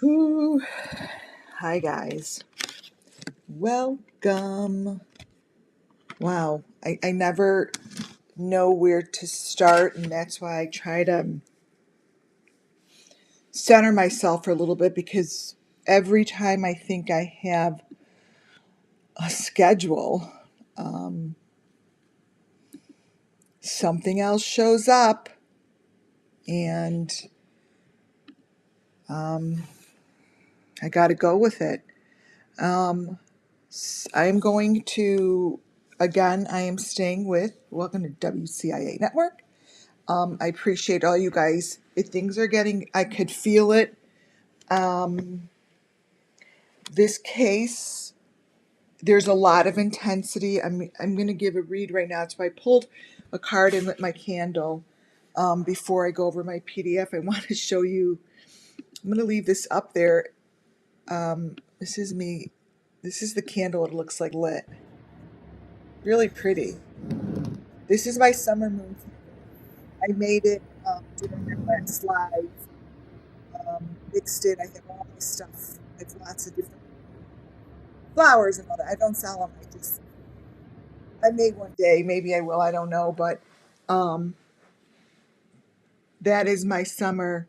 Whew. Hi guys, welcome. Wow, I never know where to start, and that's why I try to center myself for a little bit, because every time I think I have a schedule, something else shows up, and I got to go with it. I'm going to, again, I am staying with, welcome to WCIA Network. I appreciate all you guys. Things are getting, I could feel it. This case, there's a lot of intensity. I'm going to give a read right now. So I pulled a card and lit my candle. Before I go over my PDF, I want to show you. I'm going to leave this up there. This is me. This is the candle it looks like lit. Really pretty. This is my summer moon candle. I made it during my last live. Mixed it. I have all my stuff. I have lots of different flowers and all that. I don't sell them. I made one day. Maybe I will. I don't know. But um, that is my summer.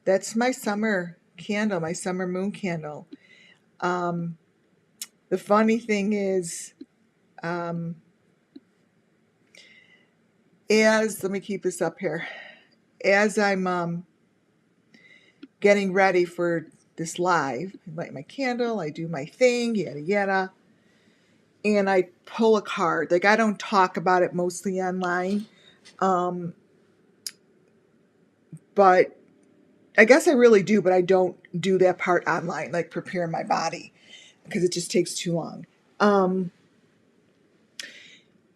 That's my summer candle. My summer moon candle. Um, the funny thing is, um, let me keep this up here. As I'm getting ready for this live, I light my candle. I do my thing. Yada yada. And I pull a card. Like, I don't talk about it mostly online. But I guess I really do, but I don't do that part online, like prepare my body, because it just takes too long. And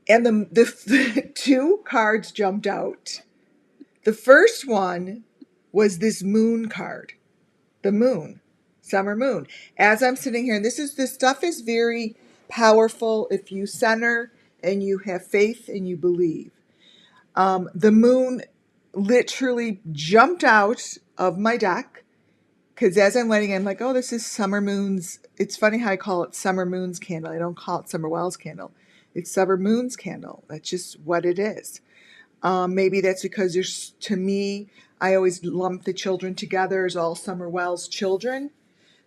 the two cards jumped out. The first one was this moon card, the moon, summer moon. As I'm sitting here, and this stuff is very powerful if you center and you have faith and you believe. The moon literally jumped out of my deck, because as I'm lighting it, I'm like, oh, this is summer moons. It's funny how I call it summer moons candle. I don't call it summer wells candle. It's summer moons candle. That's just what it is. Maybe that's because to me, I always lump the children together as all summer wells children.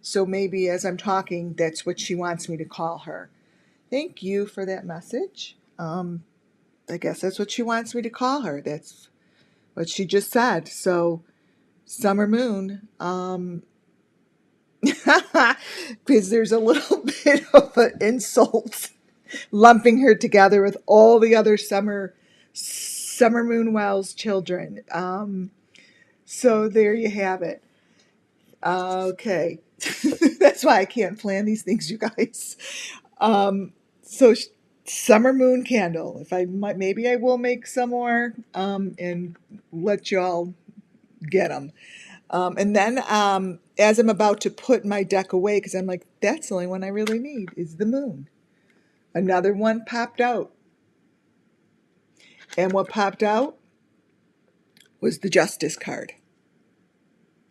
So maybe as I'm talking, that's what she wants me to call her. Thank you for that message. I guess that's what she wants me to call her. That's what she just said. So summer moon. Because there's a little bit of an insult lumping her together with all the other summer moon wells children. So there you have it. Okay. That's why I can't plan these things, you guys. So summer moon candle. If I might, maybe I will make some more and let y'all get them. And then as I'm about to put my deck away, because I'm like, that's the only one I really need is the moon. Another one popped out. And what popped out was the Justice card.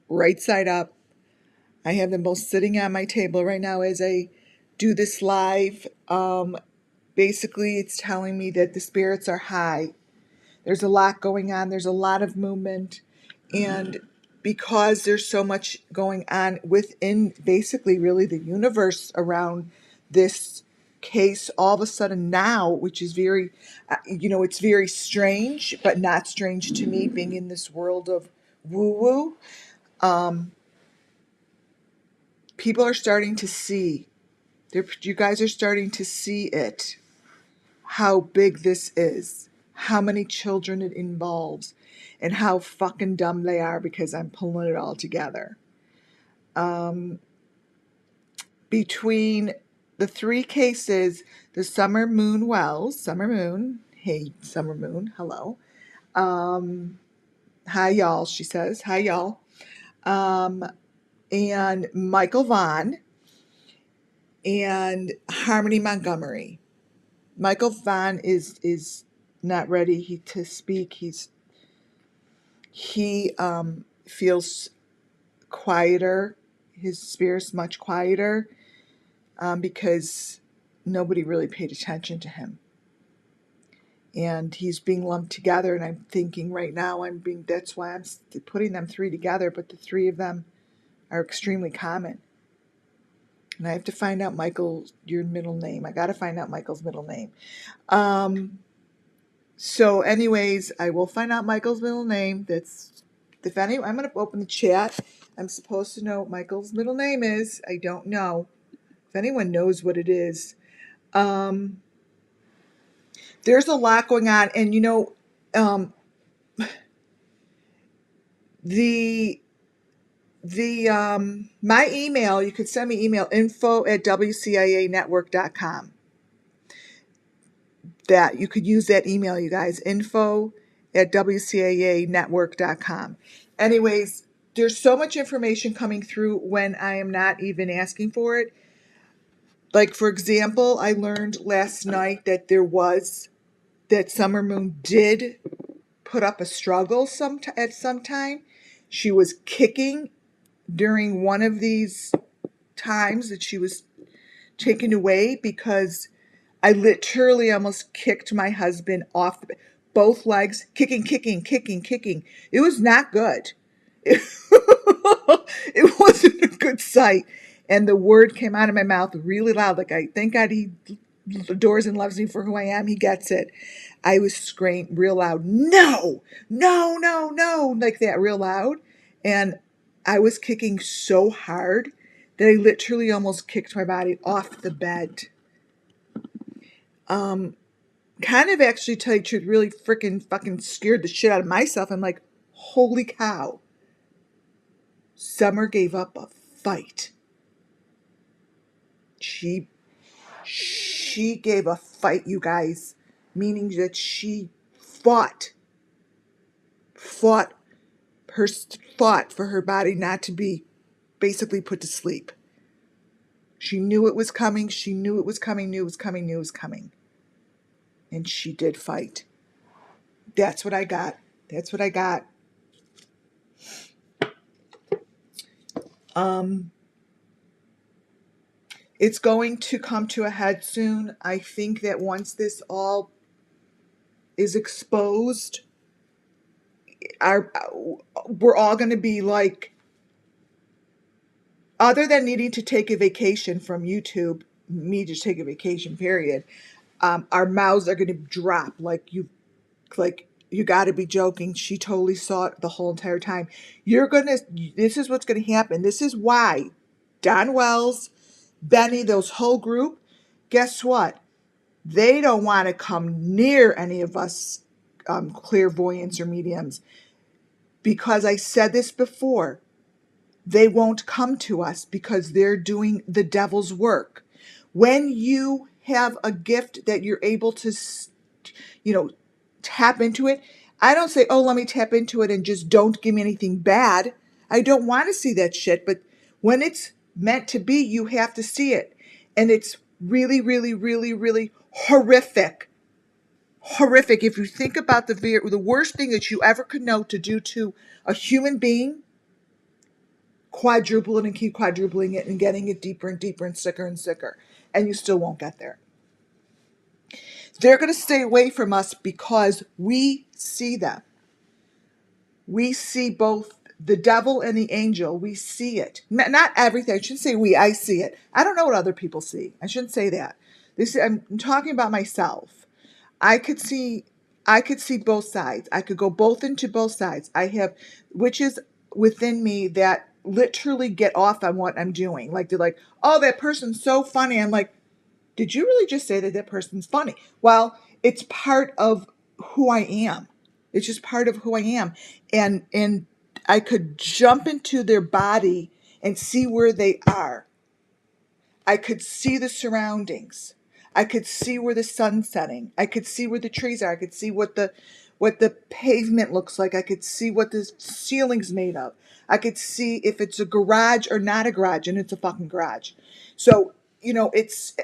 Right side up. I have them both sitting on my table right now as I do this live. Basically, it's telling me that the spirits are high. There's a lot going on. There's a lot of movement. And because there's so much going on within basically really the universe around this case, all of a sudden now, which is very, it's very strange, but not strange to me being in this world of woo-woo. People are starting to see, you guys are starting to see it, how big this is, how many children it involves, and how fucking dumb they are because I'm pulling it all together. Between the three cases, the summer moon wells, summer moon, hey, summer moon, hello. Hi, y'all, she says. Hi, y'all. And Michael Vaughan and Harmony Montgomery. Michael Vaughan is not ready to speak. He feels quieter. his spirit's much quieter because nobody really paid attention to him. And he's being lumped together, and I'm thinking right now that's why I'm putting them three together, but the three of them are extremely common. And I have to find out your middle name. I got to find out Michael's middle name. So anyways, I will find out Michael's middle name. I'm going to open the chat. I'm supposed to know what Michael's middle name is. I don't know. If anyone knows what it is. There's a lot going on, and my email, you could send me email, info@wcianetwork.com. That you could use that email, you guys, info@wcianetwork.com. Anyways, there's so much information coming through when I am not even asking for it. Like, for example, I learned last night that that Summer Moon did put up a struggle at some time. She was kicking during one of these times that she was taken away, because I literally almost kicked my husband off both legs, kicking. It was not good. It wasn't a good sight. And the word came out of my mouth really loud. Like, I thank God he adores and loves me for who I am. He gets it. I was screaming real loud, no, like that, real loud. And I was kicking so hard that I literally almost kicked my body off the bed. Kind of, actually, tell you the truth, really freaking fucking scared the shit out of myself. I'm like, holy cow. Summer gave up a fight. She gave a fight, you guys, meaning that she fought for her body not to be basically put to sleep. She knew it was coming. Knew it was coming. And she did fight. That's what I got. It's going to come to a head soon. I think that once this all is exposed, we're all going to be like, other than needing to take a vacation from YouTube, me to take a vacation, period, our mouths are going to drop like you got to be joking. She totally saw it the whole entire time. This is what's going to happen. This is why Don Wells, Benny, those whole group, guess what? They don't want to come near any of us clairvoyants or mediums, because I said this before. They won't come to us because they're doing the devil's work. When you have a gift that you're able to, tap into it, I don't say, oh, let me tap into it and just don't give me anything bad. I don't want to see that shit. But when it's meant to be, you have to see it. And it's really, really, really, really horrific. Horrific. If you think about the worst thing that you ever could know to do to a human being, quadruple it and keep quadrupling it and getting it deeper and deeper and sicker, and you still won't get there. They're going to stay away from us because we see them. We see both the devil and the angel. We see it. Not everything. I shouldn't say we. I see it. I don't know what other people see. I shouldn't say that. I'm talking about myself. I could see both sides. I could go both into both sides. I have witches within me that literally get off on what I'm doing. Like, they're like, oh, that person's so funny. I'm like, did you really just say that person's funny? Well, it's part of who I am. It's just part of who I am. And I could jump into their body and see where they are. I could see the surroundings. I could see where the sun's setting. I could see where the trees are. I could see what the pavement looks like. I could see what the ceiling's made of. I could see if it's a garage or not a garage, and it's a fucking garage. So, it's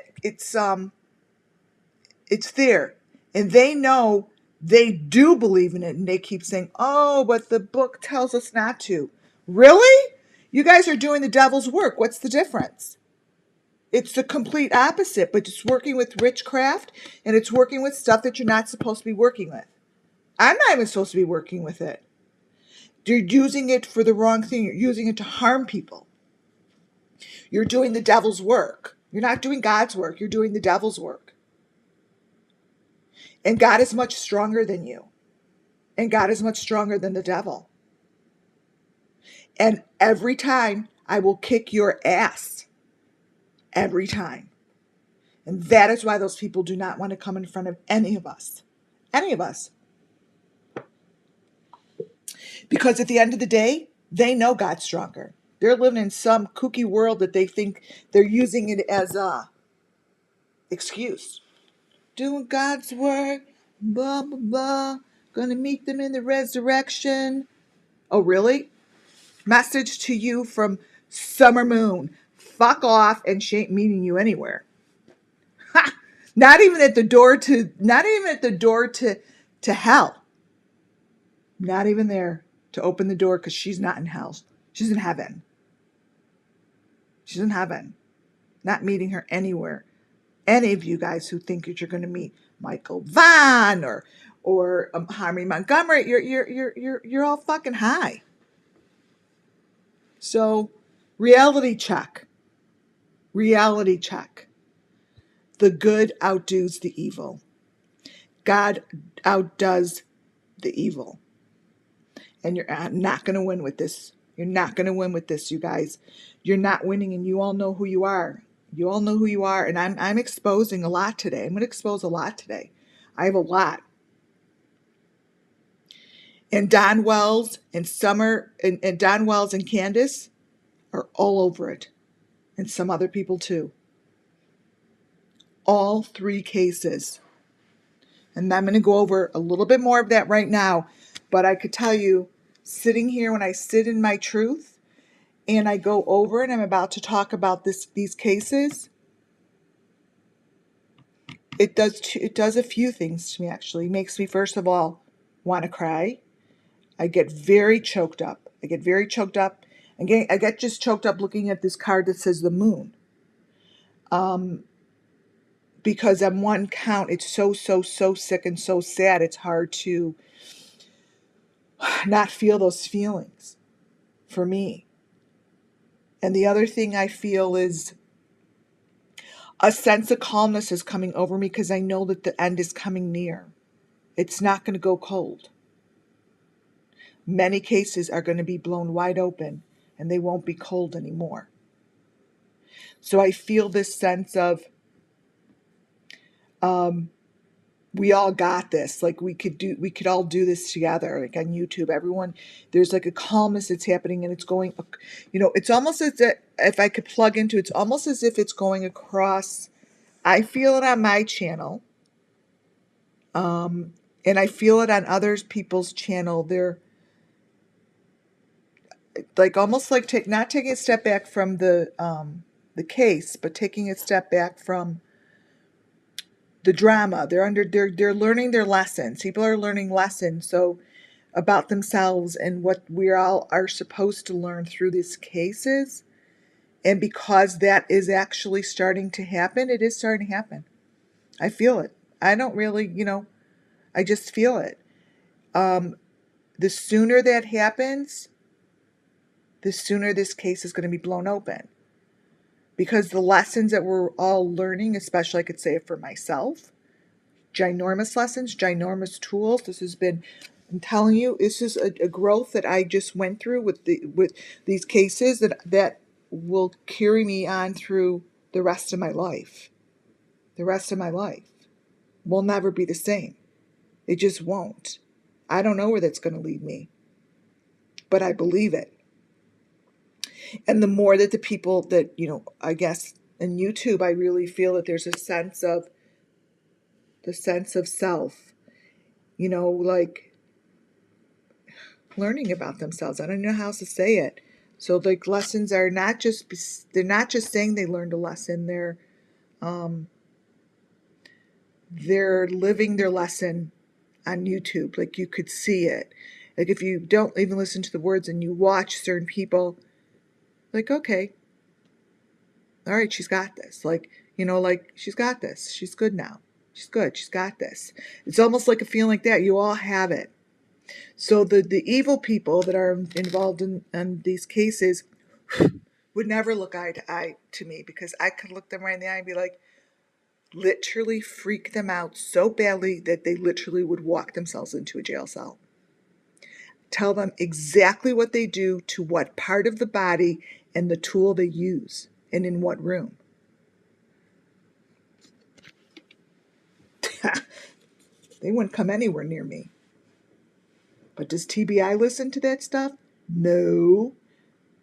there. And they know, they do believe in it, and they keep saying, oh, but the book tells us not to. Really? You guys are doing the devil's work. What's the difference? It's the complete opposite, but it's working with witchcraft and it's working with stuff that you're not supposed to be working with. I'm not even supposed to be working with it. You're using it for the wrong thing. You're using it to harm people. You're doing the devil's work. You're not doing God's work. You're doing the devil's work. And God is much stronger than you. And God is much stronger than the devil. And every time I will kick your ass. Every time. And that is why those people do not want to come in front of any of us. Any of us. Because at the end of the day, they know God's stronger. They're living in some kooky world that they think they're using it as a excuse. Doing God's work, blah, blah, blah. Gonna meet them in the resurrection. Oh, really? Message to you from Summer Moon. Fuck off, and she ain't meeting you anywhere. Ha! Not even at the door to hell. Not even there to open the door, because she's not in hell. She's in heaven. She's in heaven. Not meeting her anywhere. Any of you guys who think that you're going to meet Michael Vaughan or Harvey Montgomery, you're all fucking high. So, reality check. Reality check. The good outdoes the evil. God outdoes the evil. And you're not going to win with this. You're not going to win with this, you guys. You're not winning, and you all know who you are. You all know who you are, and I'm exposing a lot today. I'm going to expose a lot today. I have a lot. And Don Wells and Summer and Don Wells and Candace are all over it. And some other people too. All 3 cases. And I'm going to go over a little bit more of that right now. But I could tell you, sitting here, when I sit in my truth and I go over and I'm about to talk about these cases, it does a few things to me, actually. It makes me, first of all, want to cry. I get very choked up. I get just choked up looking at this card that says the moon. Because on one count, it's so sick and so sad. It's hard to not feel those feelings for me. And the other thing I feel is a sense of calmness is coming over me, because I know that the end is coming near. It's not going to go cold. Many cases are going to be blown wide open, and they won't be cold anymore. So I feel this sense of, we all got this. Like we could all do this together. Like on YouTube, everyone, there's like a calmness that's happening, and it's going, it's almost as if I could plug into, it's almost as if it's going across. I feel it on my channel. And I feel it on others people's channel. They're like almost like not taking a step back from the case, but taking a step back from the drama. They're learning their lessons. People are learning lessons so about themselves and what we all are supposed to learn through these cases. And because that is actually starting to happen, it is starting to happen. I feel it. I don't really, I just feel it. The sooner that happens, the sooner this case is going to be blown open. Because the lessons that we're all learning, especially I could say it for myself, ginormous lessons, ginormous tools. This has been, I'm telling you, this is a growth that I just went through with these cases that will carry me on through the rest of my life. The rest of my life will never be the same. It just won't. I don't know where that's going to lead me, but I believe it. And the more that the people that, I guess in YouTube, I really feel that there's a sense of self, like learning about themselves. I don't know how else to say it. So like lessons are they're not just saying they learned a lesson. They're living their lesson on YouTube. Like you could see it. Like if you don't even listen to the words and you watch certain people, Like, okay, all right, she's got this. Like, like she's got this. She's good now. She's good. She's got this. It's almost like a feeling like that. You all have it. So the evil people that are involved in these cases would never look eye to eye to me, because I could look them right in the eye and be like, literally freak them out so badly that they literally would walk themselves into a jail cell. Tell them exactly what they do to what part of the body and the tool they use and in what room. They wouldn't come anywhere near me. But does TBI listen to that stuff? No.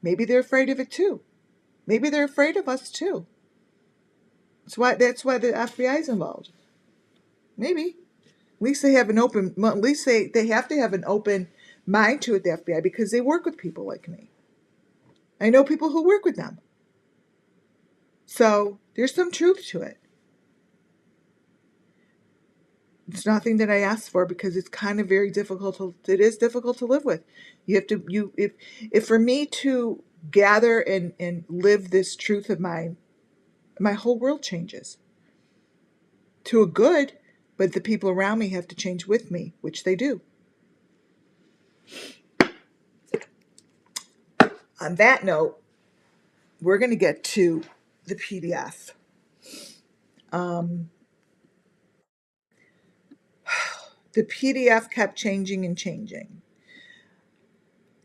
Maybe they're afraid of it too. Maybe they're afraid of us too. That's why the FBI is involved. Maybe. At least they have at least they have to have an open mind to it, the FBI, because they work with people like me. I know people who work with them. So there's some truth to it. It's nothing that I asked for, because it's kind of very difficult it is difficult to live with. You have to, if for me to gather and live this truth of mine, my whole world changes. To a good, but the people around me have to change with me, which they do. On that note, we're going to get to the PDF. The PDF kept changing and changing.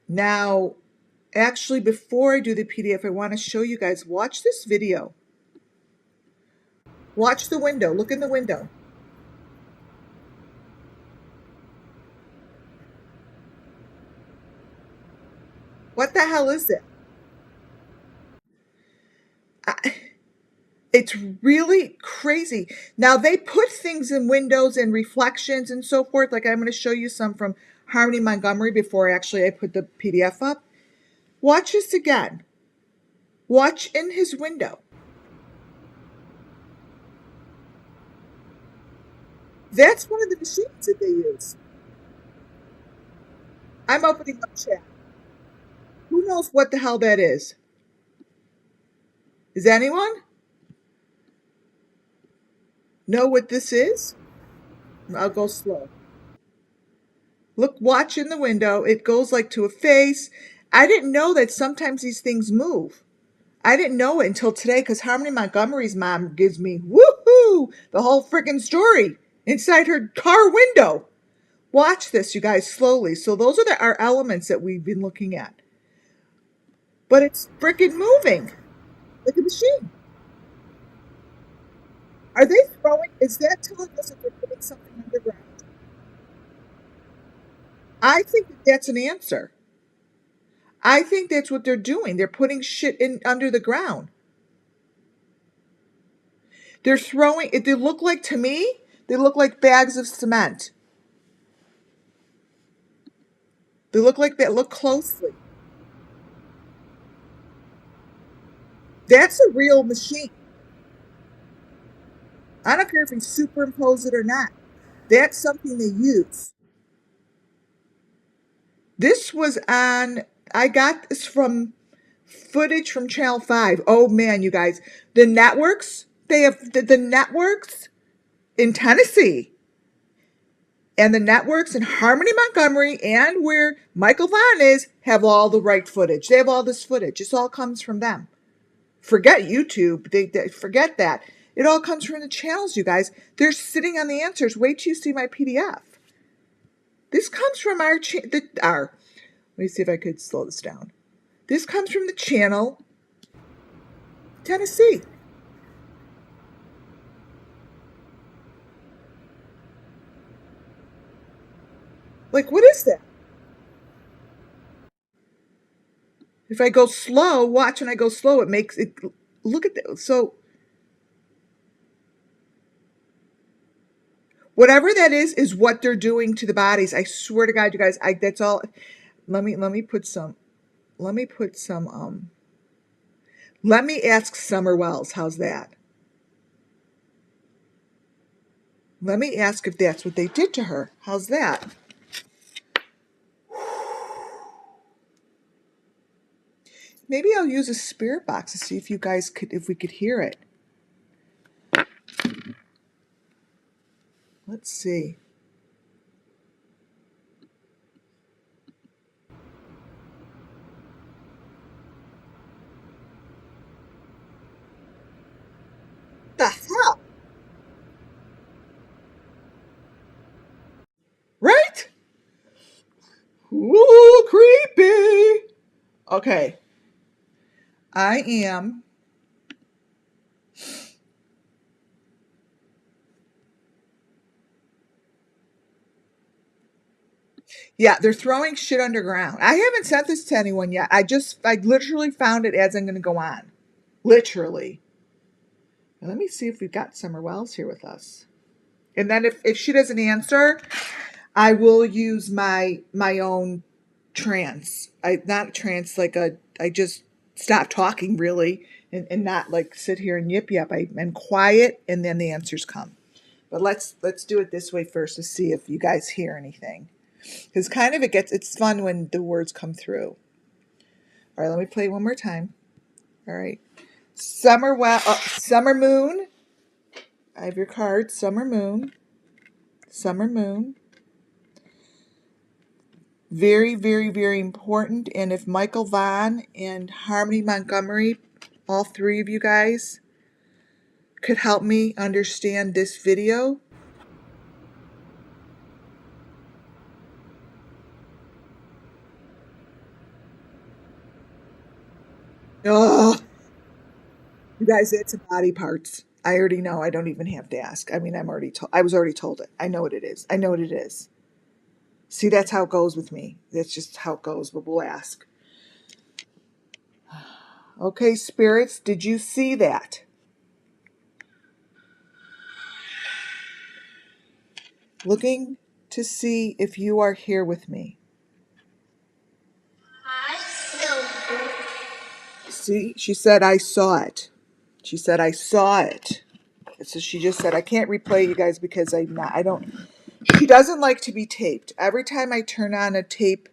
Now, actually, before I do the PDF, I want to show you guys, watch this video. Watch the window. Look in the window. What the hell is it? It's really crazy. Now, they put things in windows and reflections and so forth. Like, I'm going to show you some from Harmony Montgomery before I put the PDF up. Watch this again. Watch in his window. That's one of the machines that they use. I'm opening up chat. Who knows what the hell that is? Is anyone know what this is? I'll go slow. Look, watch in the window. It goes like to a face. I didn't know that sometimes these things move. I didn't know it until today, because Harmony Montgomery's mom gives me, woohoo, the whole freaking story inside her car window. Watch this, you guys, slowly. So those are our elements that we've been looking at. But it's freaking moving like a machine. Are they throwing? Is that telling us that they're putting something underground? I think that's an answer. I think that's what they're doing. They're putting shit in under the ground. They're throwing it. They look like, to me, they look like bags of cement. They look like that. Look closely. That's a real machine. I don't care if you superimpose it or not. That's something they use. This was on, I got this from footage from Channel 5. Oh man, you guys. The networks, they have the networks in Tennessee and the networks in Harmony Montgomery and where Michael Vaughan is have all the right footage. They have all this footage. This all comes from them. Forget YouTube. They forget that. It all comes from the channels, you guys. They're sitting on the answers. Wait till you see my PDF. This comes from our. Let me see if I could slow this down. This comes from the channel Tennessee. Like, what is that? If I go slow, watch when I go slow, it makes it. Look at that. So, whatever that is what they're doing to the bodies. I swear to God, you guys. That's all. Let me put some. Let me put some. Let me ask Summer Wells. How's that? Let me ask if that's what they did to her. How's that? Maybe I'll use a spirit box to see if you guys could, if we could hear it. Let's see. The hell? Right? Ooh, creepy. Okay. I am. Yeah, they're throwing shit underground. I haven't sent this to anyone yet. I literally found it as I'm going to go on. Literally. Now, let me see if we've got Summer Wells here with us. And then if she doesn't answer, I will use my own trance. Not trance, like I just stop talking really and not like sit here and yip. I'm quiet and then the answers come. But let's do it this way first to see if you guys hear anything. Because kind of it's fun when the words come through. All right, let me play one more time. All right. Summer Moon. I have your card. Summer Moon. Summer Moon. Very, very, very important. And if Michael Vaughan and Harmony Montgomery, all three of you guys, could help me understand this video. Oh, you guys, it's body parts. I already know. I don't even have to ask. I mean, I was already told it. I know what it is. I know what it is. See, that's how it goes with me. That's just how it goes, but we'll ask. Okay, spirits, did you see that? Looking to see if you are here with me. See, she said, I saw it. She said, I saw it. So she just said, I can't replay you guys because I don't, she doesn't like to be taped. Every time I turn on a tape,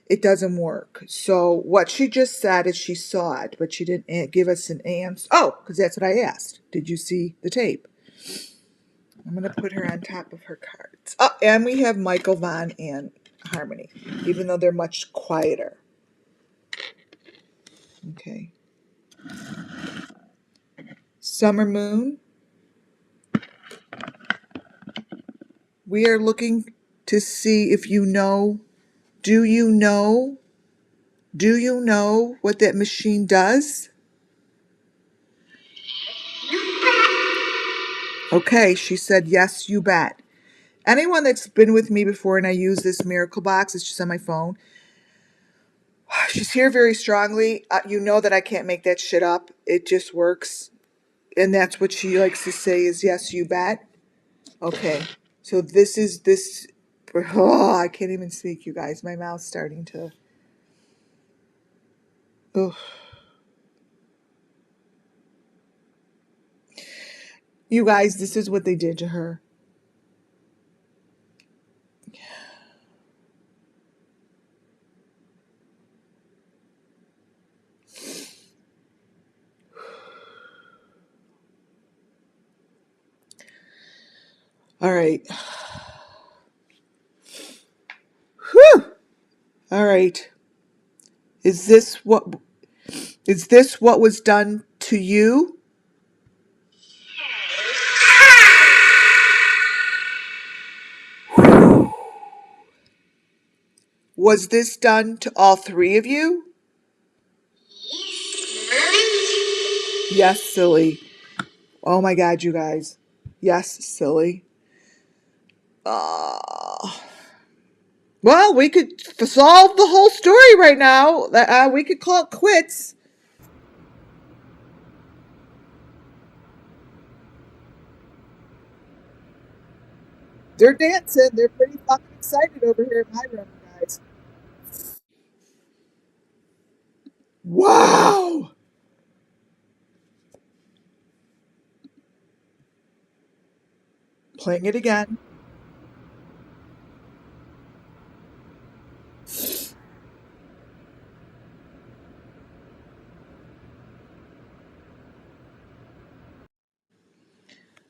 it doesn't work. So what she just said is she saw it, but she didn't give us an answer. Oh, because that's what I asked. Did you see the tape? I'm going to put her on top of her cards. Oh, and we have Michael Vaughan and Harmony, even though they're much quieter. Okay. Summer Moon. We are looking to see if you know. Do you know? Do you know what that machine does? Okay, she said, yes, you bet. Anyone that's been with me before and I use this miracle box, it's just on my phone. She's here very strongly. You know that I can't make that shit up. It just works. And that's what she likes to say is, yes, you bet. Okay. So this is this. Oh, I can't even speak, you guys. My mouth's starting to. Oh. You guys, this is what they did to her. All right. Whew. All right. Is this what was done to you? Was this done to all three of you? Yes, silly. Oh my God, you guys. Yes, silly. Well, we could solve the whole story right now. We could call it quits. They're dancing. They're pretty fucking excited over here in my room, guys. Wow. Playing it again.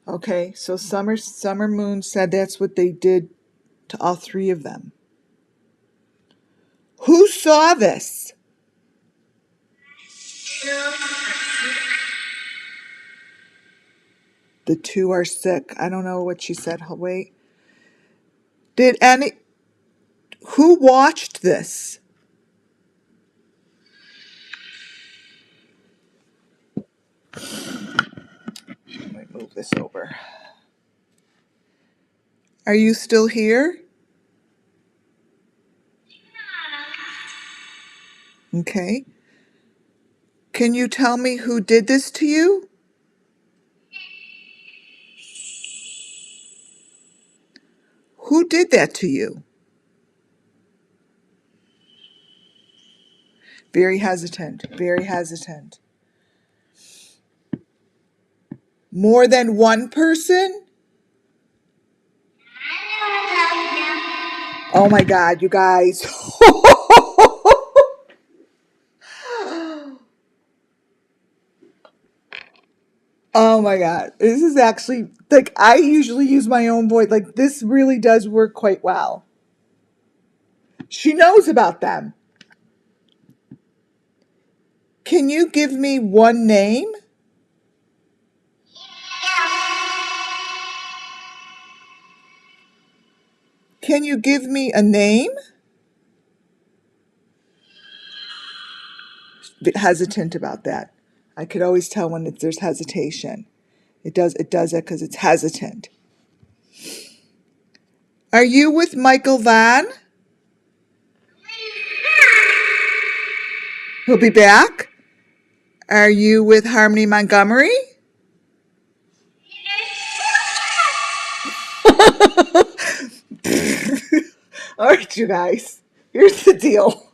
Okay, so Summer Moon said that's what they did to all three of them. Who saw this? The two are sick. I don't know what she said. Wait. Who watched this? Let me move this over. Are you still here? Okay. Can you tell me who did this to you? Who did that to you? Very hesitant. Very hesitant. More than one person? Oh my God, you guys. Oh my God. This is actually, like, I usually use my own voice. Like, this really does work quite well. She knows about them. Can you give me one name? Can you give me a name? Bit hesitant about that. I could always tell when there's hesitation. It does it because it's hesitant. Are you with Michael Vaughan? He'll be back. Are you with Harmony Montgomery? All right, you guys. Here's the deal.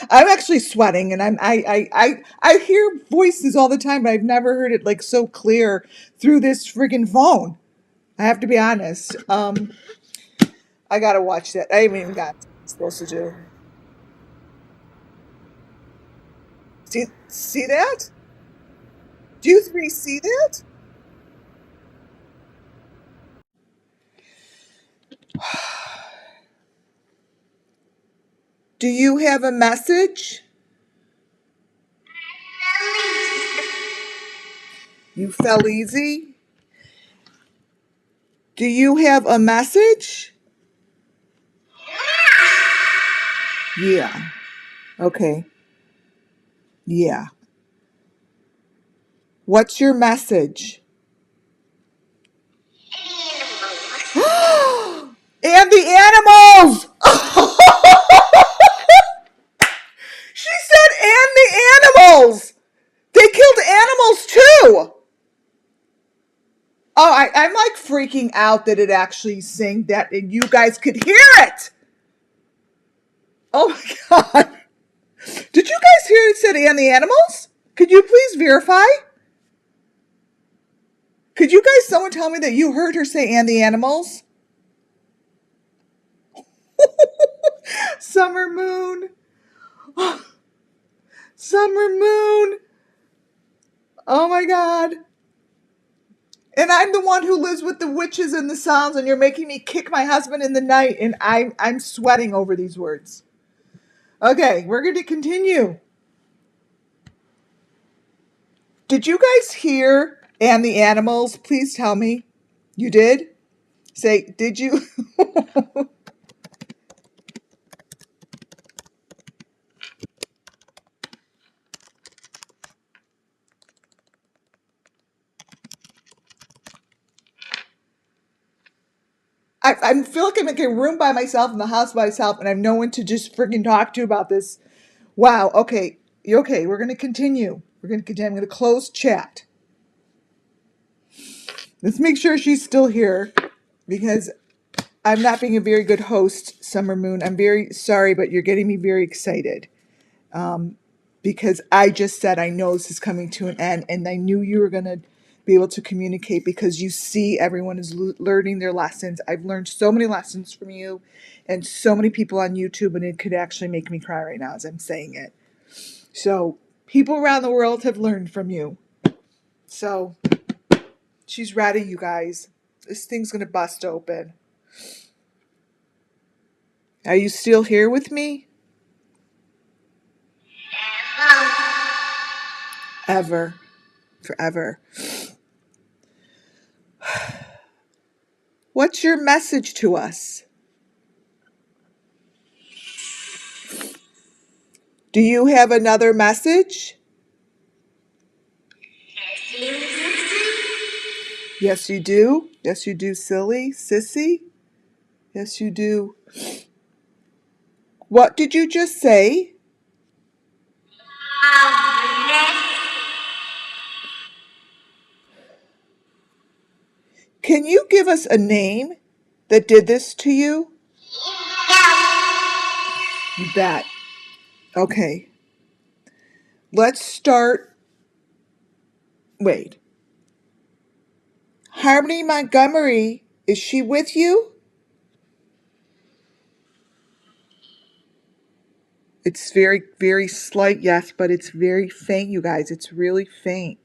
I'm actually sweating, and I hear voices all the time, but I've never heard it like so clear through this friggin' phone. I have to be honest. I gotta watch that. I haven't even got what I'm supposed to do. See that? Do you three see that? Do you have a message? You fell easy? Do you have a message? Yeah. Okay. Yeah. What's your message? And the animals! She said, and the animals! They killed animals too! Oh, I'm like freaking out that it actually sang that and you guys could hear it! Oh my God. Did you guys hear it said and the animals? Could you please verify? Could you guys, someone tell me that you heard her say and the animals? Summer moon. Summer moon. Oh my God. And I'm the one who lives with the witches and the sounds, and you're making me kick my husband in the night, and I'm sweating over these words. Okay, we're going to continue. Did you guys hear and the animals? Please tell me. You did? Say, did you? I feel like I'm in a room by myself in the house by myself, and I have no one to just freaking talk to about this. Wow. Okay. Okay. We're going to continue. We're going to continue. I'm going to close chat. Let's make sure she's still here because I'm not being a very good host, Summer Moon. I'm very sorry, but you're getting me very excited because I just said I know this is coming to an end, and I knew you were going to be able to communicate because you see everyone is learning their lessons. I've learned so many lessons from you and so many people on YouTube, and it could actually make me cry right now as I'm saying it. So people around the world have learned from you. So She's ready, you guys. This thing's gonna bust open. Are you still here with me? Ever. Forever. What's your message to us? Do you have another message? Yes, you do. Yes, you do, silly sissy. Yes, you do. What did you just say? Can you give us a name that did this to you? You bet. Okay. Let's start. Wait. Harmony Montgomery, is she with you? It's very, very slight, yes, but it's very faint, you guys. It's really faint.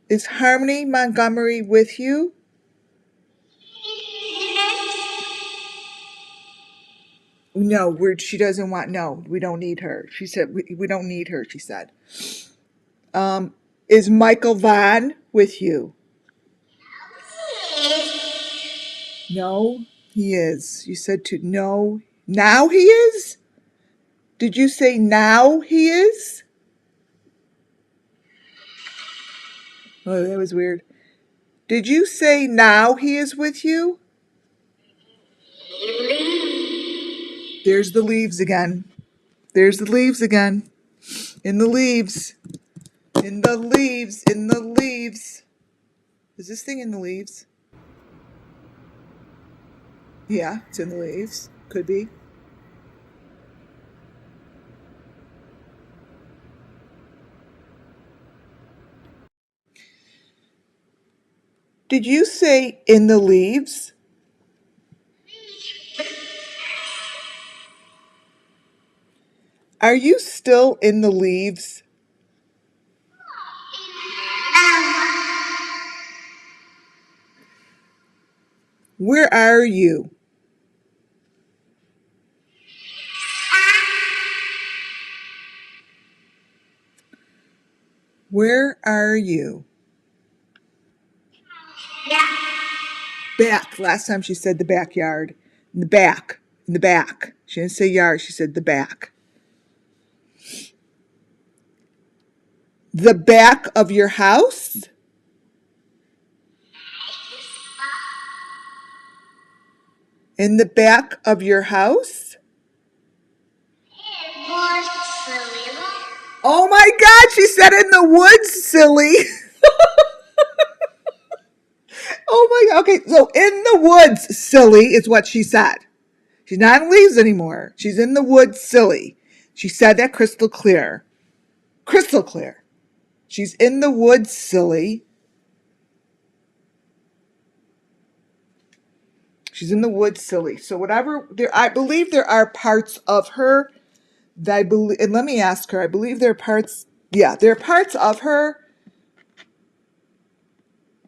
Is Harmony Montgomery with you? No, she doesn't want, no, we don't need her. She said, we don't need her, she said. Is Michael Vaughan with you? No, he is. You said to, no. Now he is? Did you say now he is? Oh, that was weird. Did you say now he is with you? There's the leaves again. There's the leaves again. In the leaves. In the leaves. In the leaves. Is this thing in the leaves? Yeah, it's in the leaves. Could be. Did you say in the leaves? Are you still in the leaves? Where are you? Where are you? Back. Last time she said the backyard. In the back. In the back. She didn't say yard. She said the back. The back of your house? In the back of your house? Oh my God, she said in the woods, silly. Oh my God. Okay, so in the woods, silly, is what she said. She's not in leaves anymore. She's in the woods, silly. She said that crystal clear. Crystal clear. She's in the woods, silly. She's in the woods, silly. So whatever, I believe there are parts of her that I believe, and let me ask her, I believe there are parts, yeah, there are parts of her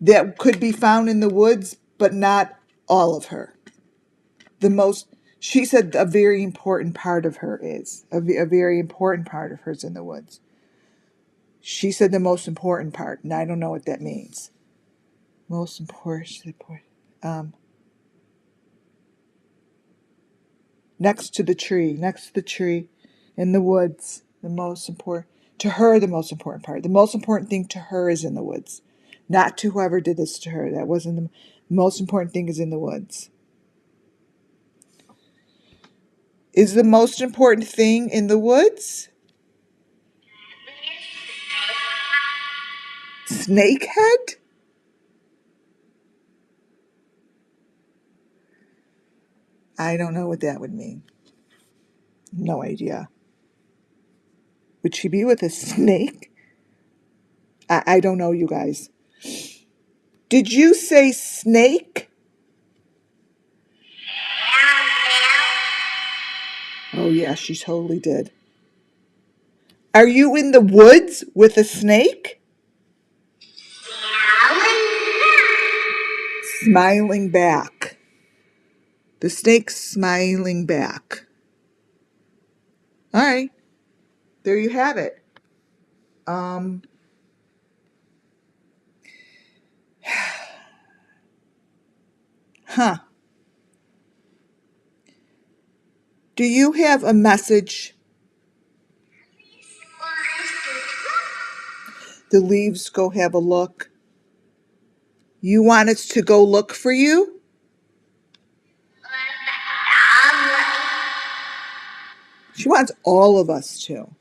that could be found in the woods, but not all of her. She said a very important part of her is, a very important part of hers in the woods. She said the most important part, and I don't know what that means. Most important, next to the tree, in the woods, the most important, to her, the most important part. The most important thing to her is in the woods, not to whoever did this to her. That wasn't the most important thing is in the woods. Is the most important thing in the woods? Snakehead? I don't know what that would mean. No idea. Would she be with a snake? I don't know, you guys. Did you say snake? Oh, yeah, she totally did. Are you in the woods with a snake? smiling back. The snake smiling back. All right. There you have it. Huh. Do you have a message? The leaves go have a look. You want us to go look for you? She wants all of us to.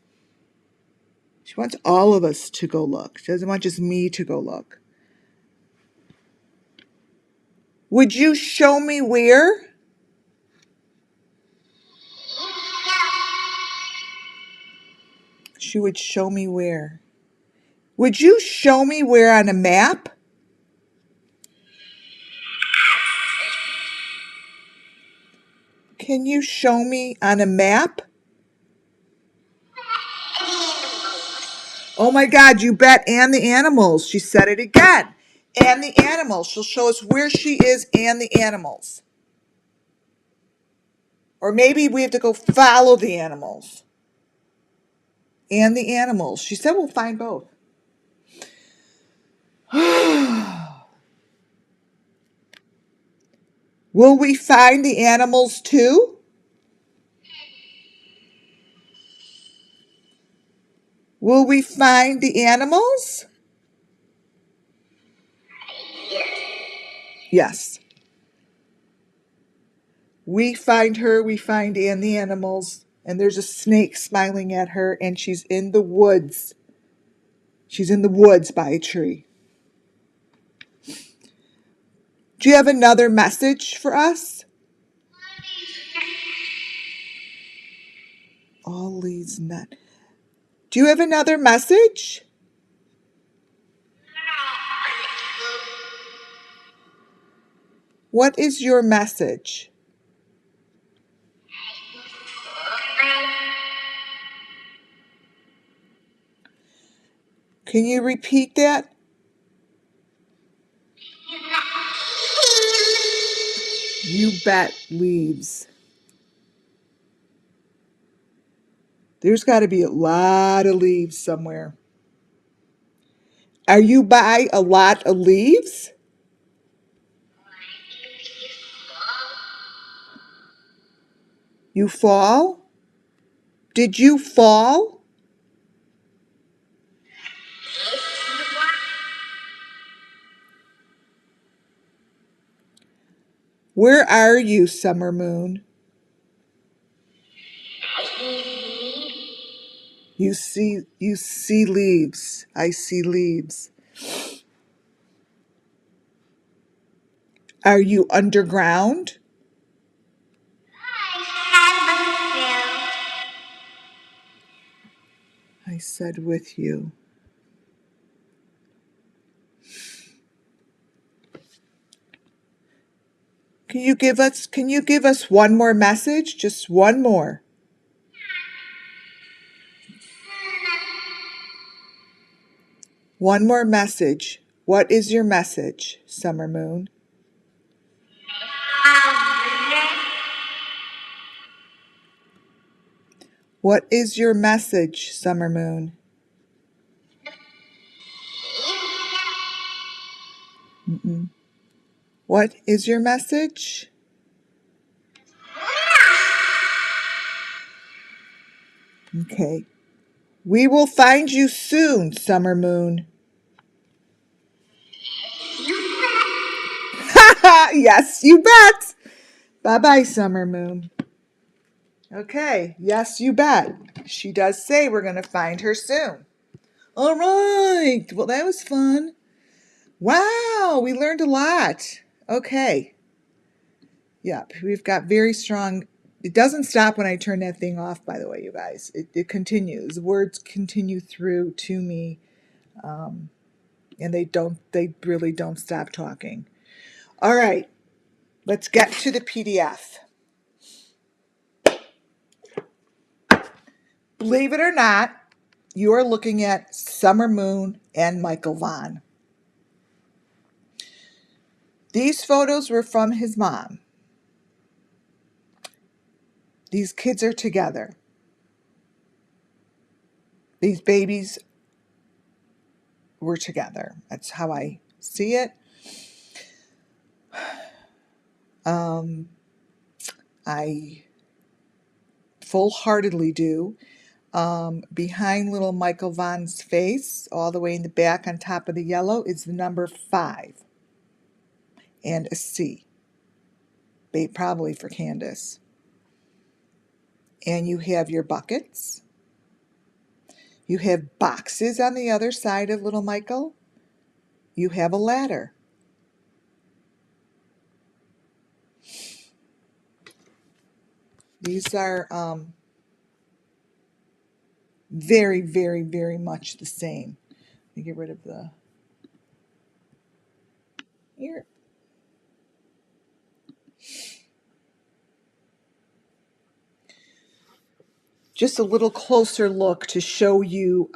She wants all of us to go look. She doesn't want just me to go look. Would you show me where? She would show me where. Would you show me where on a map? Can you show me on a map? Oh my God, you bet. And the animals. She said it again. And the animals. She'll show us where she is and the animals. Or maybe we have to go follow the animals. And the animals. She said we'll find both. Will we find the animals too? Will we find the animals? Yes. We find her, we find and the animals, and there's a snake smiling at her, and she's in the woods. She's in the woods by a tree. Do you have another message for us? All leaves not. Do you have another message? What is your message? Can you repeat that? You bet, leaves. There's got to be a lot of leaves somewhere. Are you by a lot of leaves? You fall? Did you fall? Where are you, summer moon? You see leaves. I see leaves. Are you underground? I said with you. Can you give us one more message? Just one more. One more message. What is your message, summer moon? What is your message, summer moon? Mm-mm. What is your message? Okay. We will find you soon, summer moon. Yes, you bet. Bye-bye, summer moon. Okay, yes, you bet. She does say we're going to find her soon. All right. Well, that was fun. Wow, we learned a lot. Okay. Yep, we've got very strong. It doesn't stop when I turn that thing off, by the way, you guys. It continues. Words continue through to me, and they really don't stop talking. All right, let's get to the PDF. Believe it or not, you are looking at Summer Moon and Michael Vaughan. These photos were from his mom. These kids are together. These babies were together. That's how I see it. I full-heartedly do. Behind little Michael Vaughan's face, all the way in the back on top of the yellow, is the number 5 and a C. Probably for Candace. And you have your buckets. You have boxes on the other side of little Michael. You have a ladder. These are very, very, very much the same. Let me get rid of the here. Just a little closer look to show you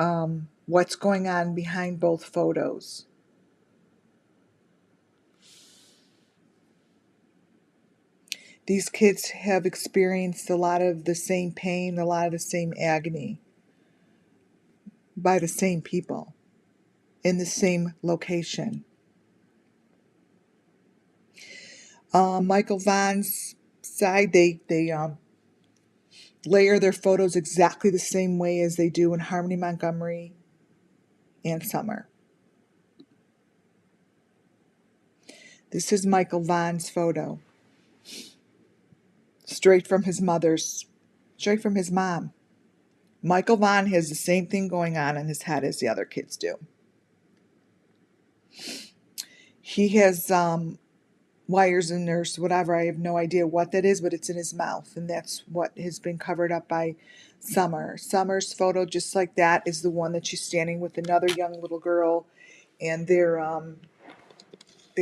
what's going on behind both photos. These kids have experienced a lot of the same pain, a lot of the same agony by the same people in the same location. Michael Vaughan's side, they layer their photos exactly the same way as they do in Harmony, Montgomery, and Summer. This is Michael Vaughan's photo. Straight from his mom. Michael Vaughan has the same thing going on in his head as the other kids do. He has wires in there, whatever. I have no idea what that is, but it's in his mouth, and that's what has been covered up by Summer. Summer's photo, just like that, is the one that she's standing with another young little girl, and they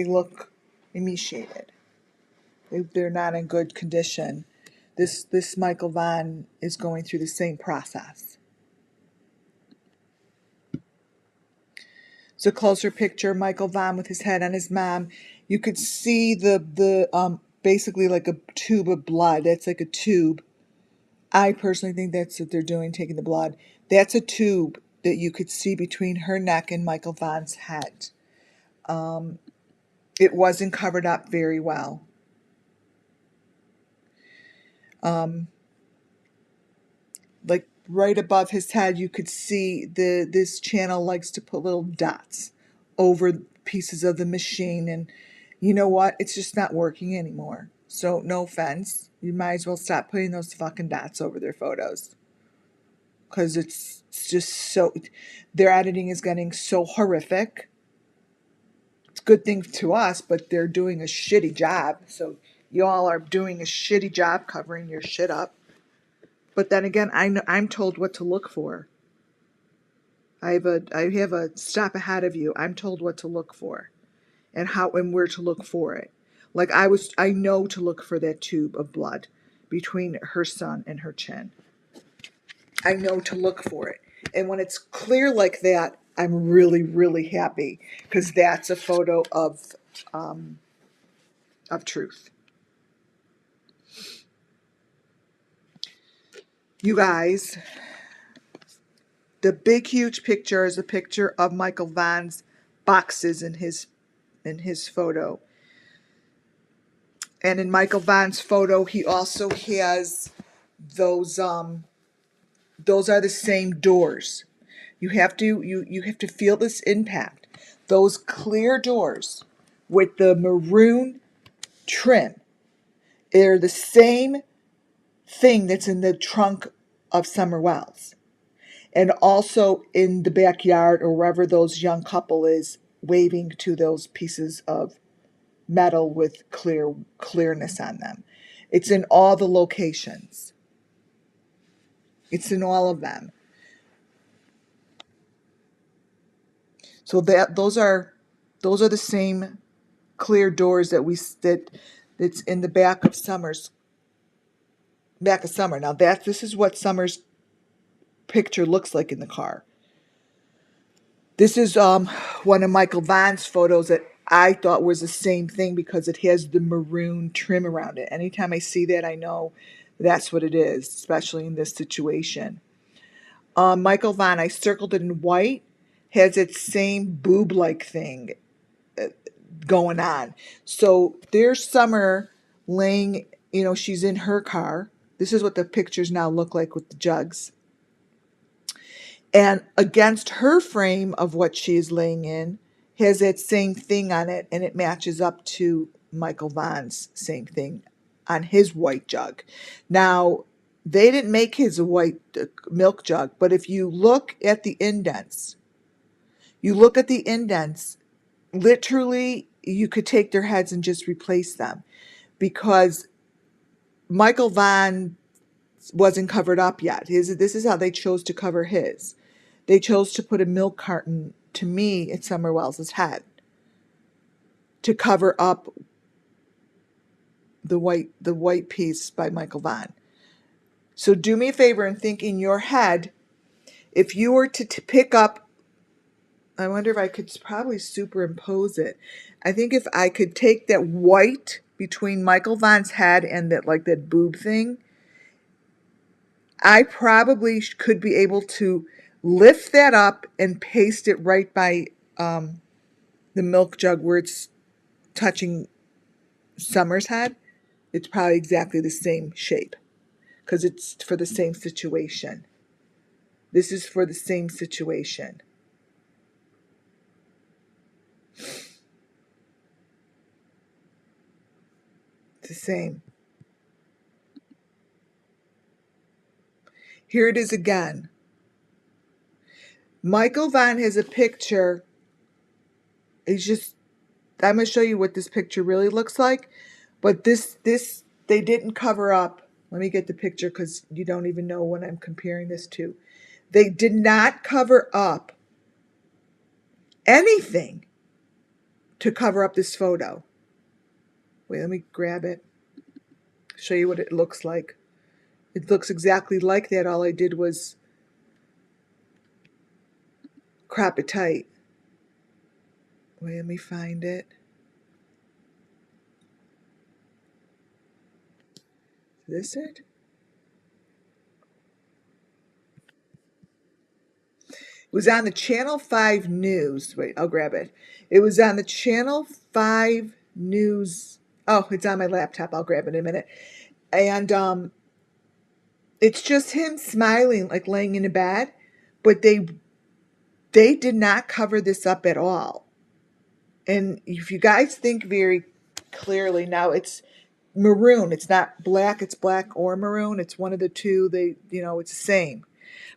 look emaciated. They're not in good condition. This Michael Vaughan is going through the same process. It's a closer picture. Michael Vaughan with his head on his mom. You could see the basically like a tube of blood. That's like a tube. I personally think that's what they're doing, taking the blood. That's a tube that you could see between her neck and Michael Vaughan's head. It wasn't covered up very well. Like right above his head, you could see this channel likes to put little dots over pieces of the machine, and you know what? It's just not working anymore. So no offense, you might as well stop putting those fucking dots over their photos, because it's just so, their editing is getting so horrific. It's a good thing to us, but they're doing a shitty job. So y'all are doing a shitty job covering your shit up. But then again, I'm told what to look for. I have a step ahead of you. I'm told what to look for, and how and where to look for it. Like I know to look for that tube of blood between her son and her chin. I know to look for it, and when it's clear like that, I'm really, really happy, because that's a photo of truth. You guys, the big huge picture is a picture of Michael Vaughan's boxes in his photo. And in Michael Vaughan's photo, he also has those are the same doors. You have to feel this impact. Those clear doors with the maroon trim, they're the same thing that's in the trunk of Summer Wells. And also in the backyard, or wherever those young couple is, waving to those pieces of metal with clearness on them. It's in all the locations. It's in all of them. So those are the same clear doors that's in the back of Summer. Now this is what Summer's picture looks like in the car. This is one of Michael Vaughan's photos that I thought was the same thing because it has the maroon trim around it. Anytime I see that, I know that's what it is, especially in this situation. Michael Vaughan, I circled it in white, has its same boob-like thing going on. So there's Summer laying, she's in her car. This is what the pictures now look like with the jugs. And against her frame of what she is laying in has that same thing on it, and it matches up to Michael Vaughan's same thing on his white jug. Now, they didn't make his white milk jug, but if you look at the indents, literally you could take their heads and just replace them, because Michael Vaughan wasn't covered up yet. This is how they chose to cover his. They chose to put a milk carton, to me, at Summer Wells's head to cover up the white piece by Michael Vaughan. So do me a favor and think in your head, if you were to pick up, I wonder if I could probably superimpose it. I think if I could take that white between Michael Vaughan's head and that boob thing, I probably could be able to lift that up and paste it right by the milk jug where it's touching Summer's head. It's probably exactly the same shape because it's for the same situation. This is for the same situation. It's the same. Here it is again. Michael Vaughan has a picture. I'm going to show you what this picture really looks like. But this they didn't cover up. Let me get the picture because you don't even know what I'm comparing this to. They did not cover up anything to cover up this photo. Wait, let me grab it. Show you what it looks like. It looks exactly like that. All I did was crop it tight. Wait, let me find it. Is this it? It was on the Channel 5 News. Wait, I'll grab it. It was on the Channel 5 News. Oh, it's on my laptop. I'll grab it in a minute. And it's just him smiling, like laying in a bed. But they did not cover this up at all. And if you guys think very clearly, now it's maroon. It's not black. It's black or maroon. It's one of the two. It's the same.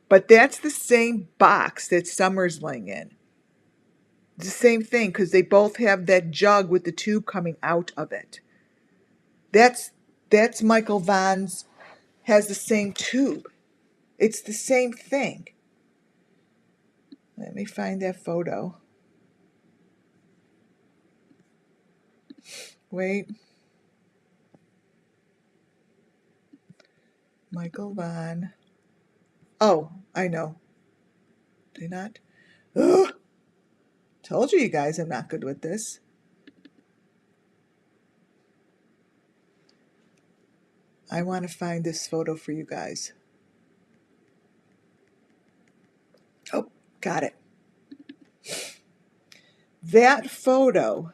But that's the same box that Summer's laying in. It's the same thing because they both have that jug with the tube coming out of it. That's Michael Vaughan's, has the same tube. It's the same thing. Let me find that photo. Wait. Michael Vaughan. Oh, I know. Did I not? Ugh. Told you guys I'm not good with this. I want to find this photo for you guys. Oh, got it. That photo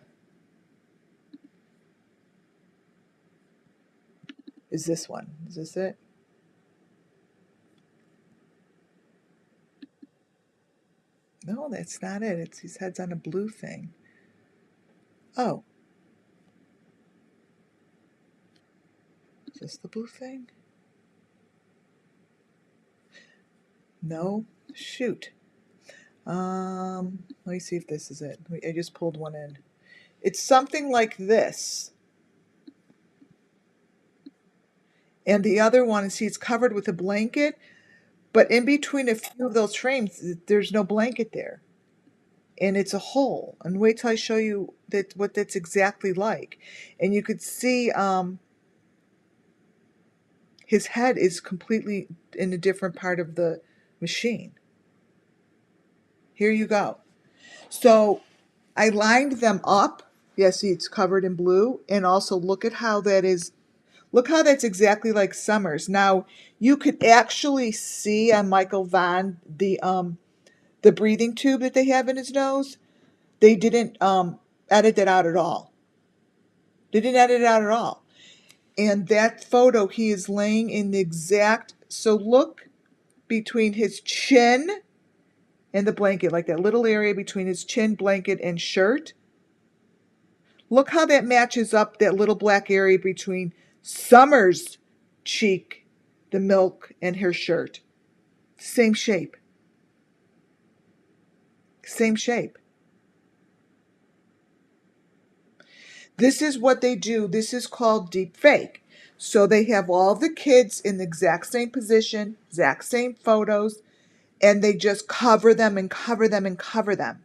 is this one. Is this it? No, that's not it. His head's on a blue thing. Oh. Is this the blue thing? No. Shoot. Let me see if this is it. I just pulled one in. It's something like this. And the other one, see, it's covered with a blanket, but in between a few of those frames, there's no blanket there. And it's a hole. And wait till I show you what that's exactly like. And you could see his head is completely in a different part of the machine. Here you go. So I lined them up Yeah, see, it's covered in blue. And also look at how that is. Look how that's exactly like Summer's. Now, you could actually see on Michael Vaughan the breathing tube that they have in his nose. They didn't edit that out at all. They didn't edit it out at all. And that photo, he is laying in the exact, so look between his chin and the blanket, like that little area between his chin, blanket, and shirt. Look how that matches up, that little black area between Summer's cheek, the milk, and her shirt. Same shape. Same shape. This is what they do. This is called deep fake. So they have all the kids in the exact same position, exact same photos, and they just cover them and cover them and cover them.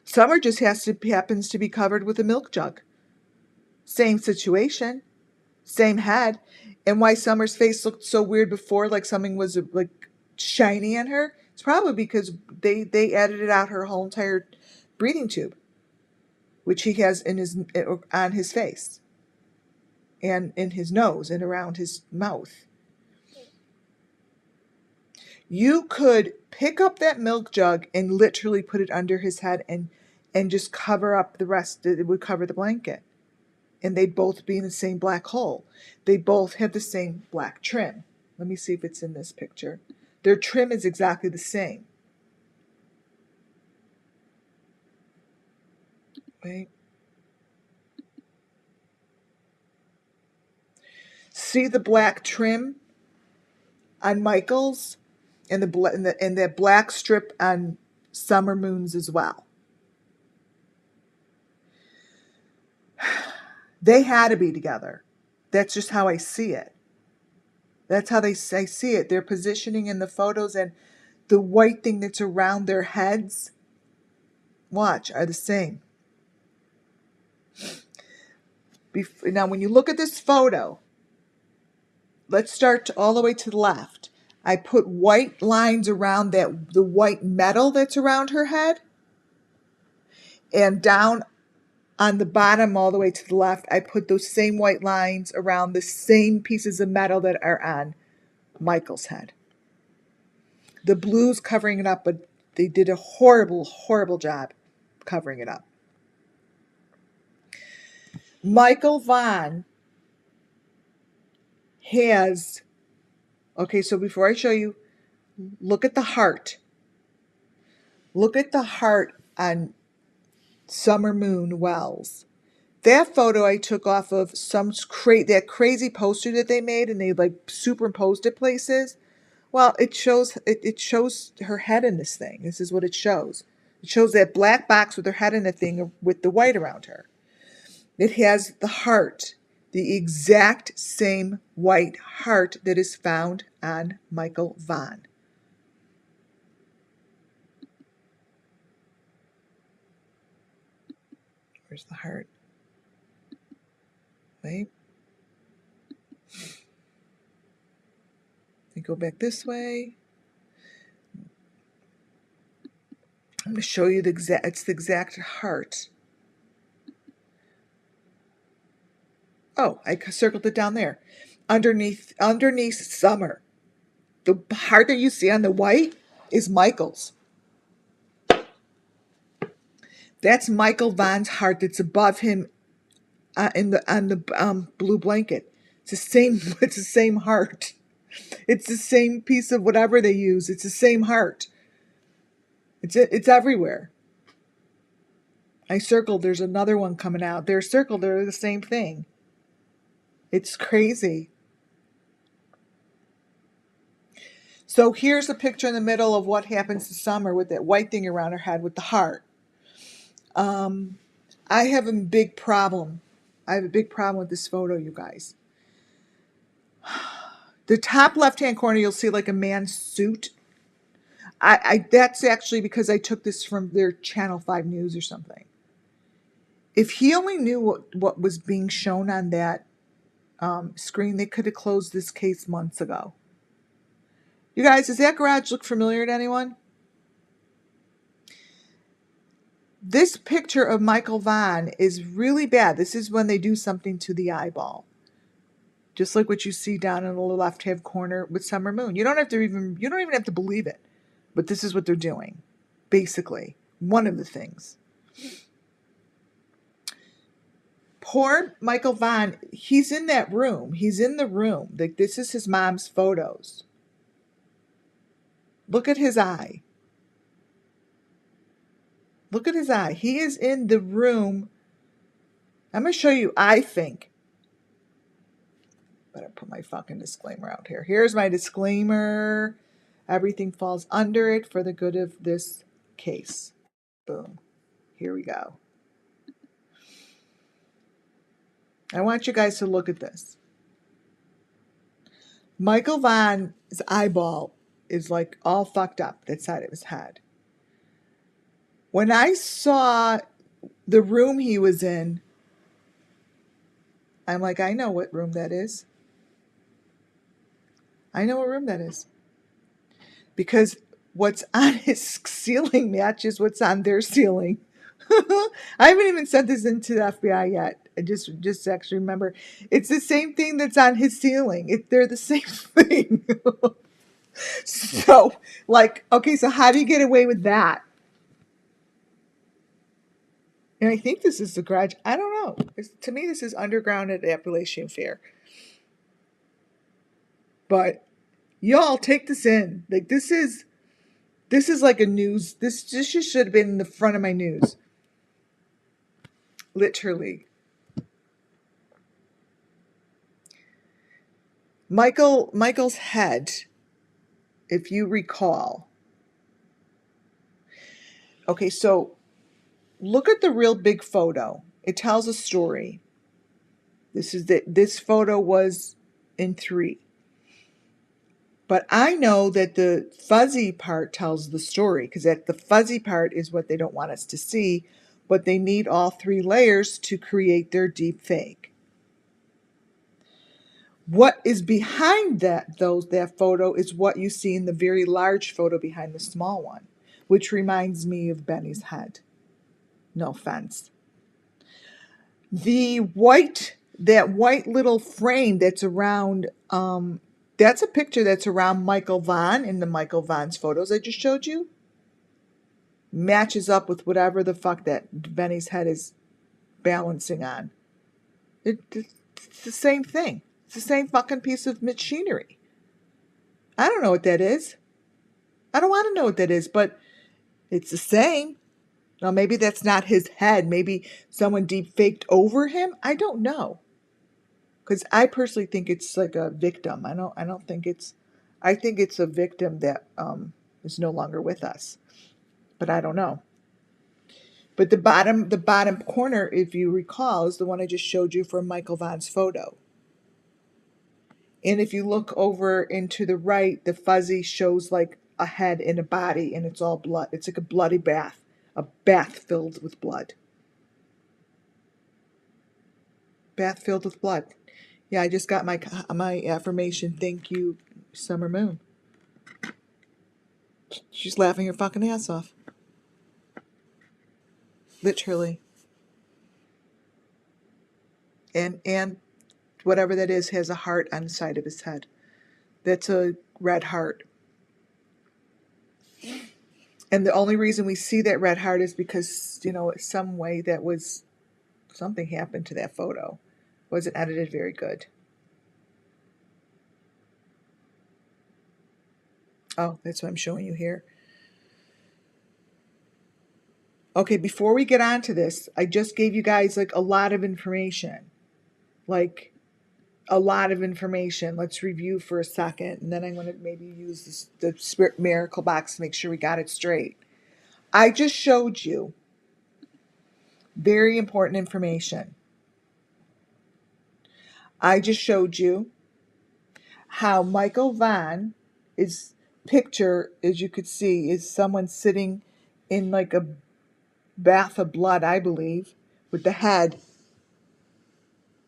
Summer just happens to be covered with a milk jug. Same situation, same head. And why Summer's face looked so weird before, like something was like shiny on her, it's probably because they edited out her whole entire breathing tube, which he has in his on his face and in his nose and around his mouth. You could pick up that milk jug and literally put it under his head and just cover up the rest. It would cover the blanket. And they'd both be in the same black hole. They both have the same black trim. Let me see if it's in this picture. Their trim is exactly the same. Wait. See the black trim on Michael's and that black strip on Summer Moon's as well. They had to be together. That's just how I see it. That's how I see it. Their positioning in the photos and the white thing that's around their heads, watch, are the same. Now, when you look at this photo, let's start all the way to the left. I put white lines around the white metal that's around her head. And down on the bottom all the way to the left, I put those same white lines around the same pieces of metal that are on Michael's head. The blue's covering it up, but they did a horrible, horrible job covering it up. Michael Vaughan has, okay, so before I show you, look at the heart. Look at the heart on Summer Moon Wells. That photo I took off of that crazy poster that they made, and they like superimposed it places. Well, it shows her head in this thing. This is what it shows. It shows that black box with her head in a thing with the white around her. It has the heart, the exact same white heart that is found on Michael Vaughan. Where's the heart? Wait. We go back this way. I'm going to show you it's the exact heart. Oh, I circled it down there. Underneath Summer. The heart that you see on the white is Michael's. That's Michael Vaughan's heart that's above him on the blue blanket. It's the same. It's the same heart. It's the same piece of whatever they use. It's the same heart. It's everywhere. I circled. There's another one coming out. They're circled. They're the same thing. It's crazy. So here's a picture in the middle of what happens to Summer with that white thing around her head with the heart. I have a big problem. I have a big problem with this photo, you guys. The top left-hand corner, you'll see like a man's suit. That's actually because I took this from their Channel 5 News or something. If he only knew what was being shown on that screen, they could have closed this case months ago. You guys, does that garage look familiar to anyone? This picture of Michael Vaughan is really bad. This is when they do something to the eyeball. Just like what you see down in the left-hand corner with Summer Moon. You don't even have to believe it. But this is what they're doing. Basically. One of the things. Poor Michael Vaughan, he's in that room. He's in the room. Like, this is his mom's photos. Look at his eye. Look at his eye. He is in the room. I'm going to show you, I think. Better put my fucking disclaimer out here. Here's my disclaimer. Everything falls under it for the good of this case. Boom. Here we go. I want you guys to look at this. Michael Vaughan's eyeball is like all fucked up, that side of his head. When I saw the room he was in, I'm like, I know what room that is. I know what room that is. Because what's on his ceiling matches what's on their ceiling. I haven't even sent this into the FBI yet. I just actually remember. It's the same thing that's on his ceiling. They're the same thing. So, like, okay, so how do you get away with that? And I think this is the garage. I don't know. To me, this is underground at Appalachian Fair. But y'all take this in. Like, this is like a news. This just should have been in the front of my news. Literally. Michael's head, if you recall. Okay, so look at the real big photo. It tells a story. This photo was in 3. But I know that the fuzzy part tells the story, because the fuzzy part is what they don't want us to see, but they need all 3 layers to create their deep fake. What is behind that photo is what you see in the very large photo behind the small one, which reminds me of Benny's head. No offense. That white little frame that's around, that's a picture that's around Michael Vaughan in the Michael Vaughan's photos I just showed you. Matches up with whatever the fuck that Benny's head is balancing on. It's the same thing. It's the same fucking piece of machinery. I don't know what that is. I don't want to know what that is, but it's the same. Now, maybe that's not his head. Maybe someone deep faked over him. I don't know. Because I personally think it's like a victim. I don't think it's. I think it's a victim that is no longer with us. But I don't know. But the bottom corner, if you recall, is the one I just showed you from Michael Vaughan's photo. And if you look over into the right, the fuzzy shows like a head and a body, and it's all blood. It's like a bloody bath, a bath filled with blood. Bath filled with blood. Yeah, I just got my affirmation. Thank you, Summer Moon. She's laughing her fucking ass off. Literally. And whatever that is has a heart on the side of his head. That's a red heart. And the only reason we see that red heart is because, some way something happened to that photo. Wasn't edited very good. Oh, that's what I'm showing you here. Okay, before we get on to this, I just gave you guys like a lot of information. Like a lot of information. Let's review for a second, and then I'm going to maybe use the Spirit Miracle Box to make sure we got it straight. I just showed you very important information. I just showed you how Michael Vaughan is picture, as you could see, is someone sitting in like a bath of blood, I believe, with the head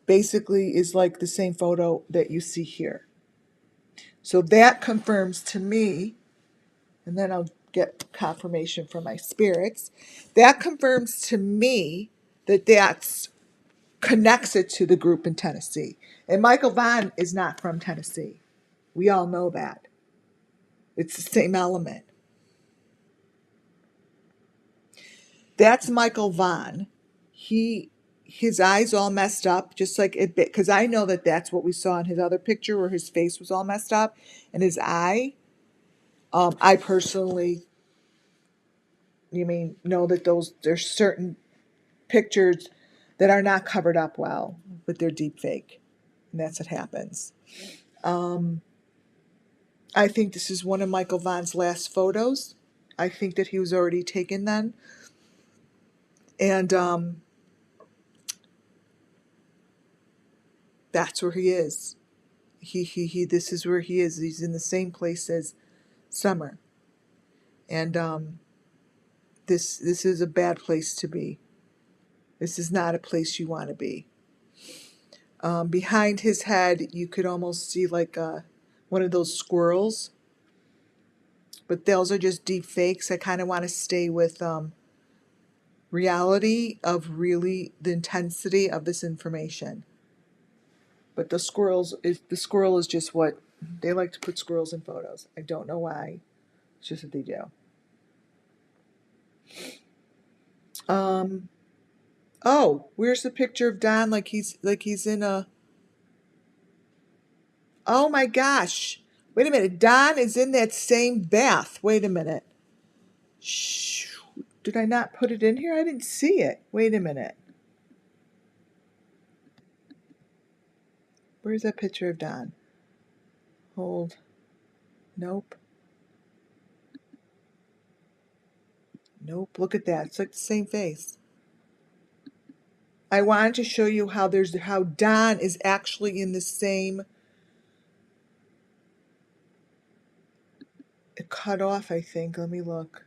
basically is like the same photo that you see here. So that confirms to me, and then I'll get confirmation from my spirits. That confirms to me that that's connects it to the group in Tennessee. And Michael Vaughan is not from Tennessee. We all know that. It's the same element. That's Michael Vaughan. His eyes all messed up, just like it, because I know that that's what we saw in his other picture where his face was all messed up, and his eye. I personally, know that there's certain pictures that are not covered up well, but they're deep fake, and that's what happens. I think this is one of Michael Vaughan's last photos. I think that he was already taken then, and that's where he is. He. This is where he is. He's in the same place as Summer, and this is a bad place to be. This is not a place you want to be. Behind his head, you could almost see like one of those squirrels, but those are just deep fakes. I kind of want to stay with reality of really the intensity of this information. But the squirrel is just what they like to put squirrels in photos. I don't know why. It's just what they do. Oh, where's the picture of Don? Like he's in a. Oh my gosh! Wait a minute. Don is in that same bath. Wait a minute. Shh. Did I not put it in here? I didn't see it. Wait a minute. Where's that picture of Don? Hold. Nope. Nope. Look at that. It's like the same face. I wanted to show you how Don is actually in the same cut off, I think. Let me look.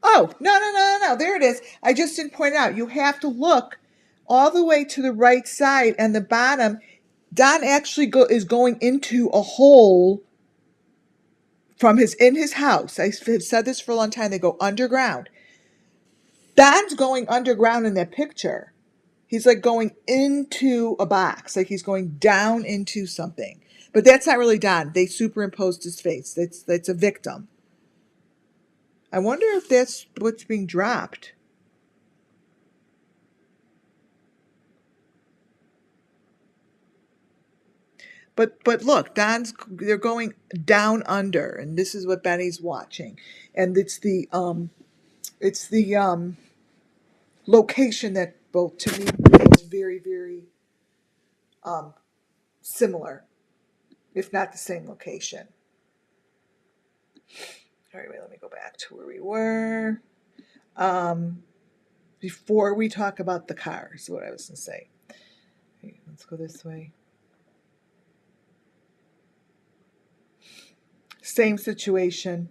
Oh, no. There it is. I just didn't point it out. You have to look all the way to the right side and the bottom. Don actually is going into a hole in his house. I've said this for a long time. They go underground. Don's going underground in that picture. He's like going into a box, like he's going down into something. But that's not really Don. They superimposed his face. That's a victim. I wonder if that's what's being dropped. But look, they're going down under, and this is what Benny's watching, and it's the location that both to me feels very very similar, if not the same location. All right, wait, let me go back to where we were. Before we talk about the cars, what I was going to say. Okay, let's go this way. Same situation.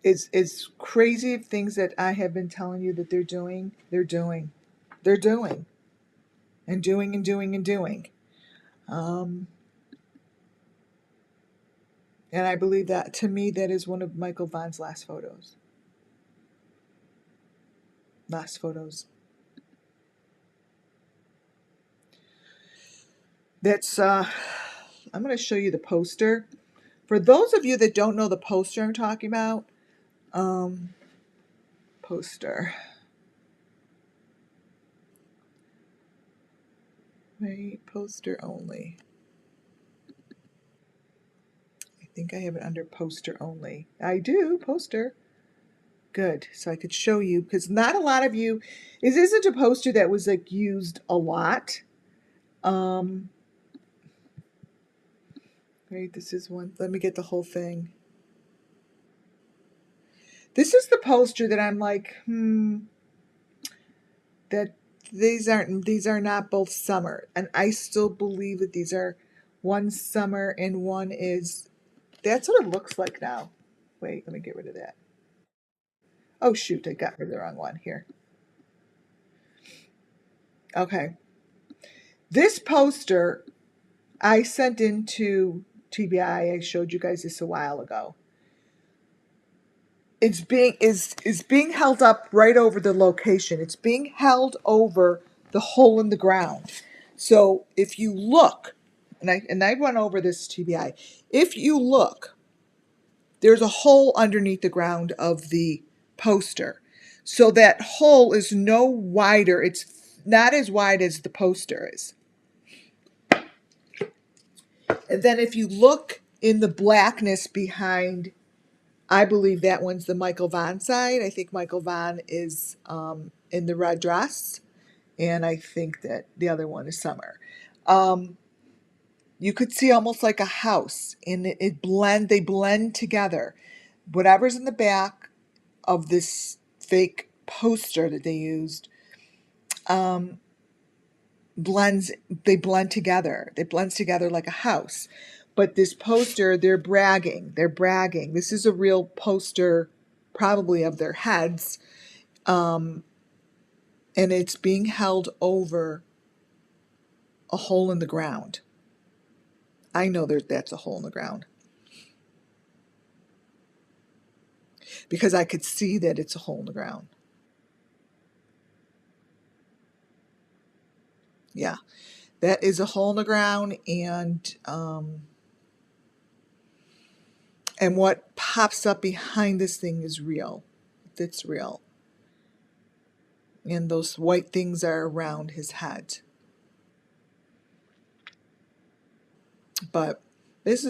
It's crazy things that I have been telling you that they're doing, and doing. And I believe that, to me, that is one of Michael Vaughan's last photos. That's, I'm going to show you the poster. For those of you that don't know the poster I'm talking about, poster. Wait, poster only. I think I have it under poster only. I do, poster. Good, so I could show you, because not a lot of you, this isn't a poster that was like used a lot. Right, this is one. Let me get the whole thing. This is the poster that I'm like, that these are not both Summer, and I still believe that these are one Summer and one is. That's what it looks like now. Wait, let me get rid of that. Oh shoot, I got rid of the wrong one here. Okay. This poster, I sent into TBI. I showed you guys this a while ago. It's being held up right over the location. It's being held over the hole in the ground. So if you look, and I went over this TBI. If you look, there's a hole underneath the ground of the poster. So that hole is no wider. It's not as wide as the poster is. And then if you look in the blackness behind, I believe that one's the Michael Vaughan side. I think Michael Vaughan is in the red dress. And I think that the other one is Summer. You could see almost like a house, and they blend together. Whatever's in the back of this fake poster that they used they blend together. It blends together like a house. But this poster, they're bragging. This is a real poster, probably of their heads, and it's being held over a hole in the ground. I know that's a hole in the ground because I could see that it's a hole in the ground. Yeah, that is a hole in the ground, and what pops up behind this thing is real. It's real. And those white things are around his head. But this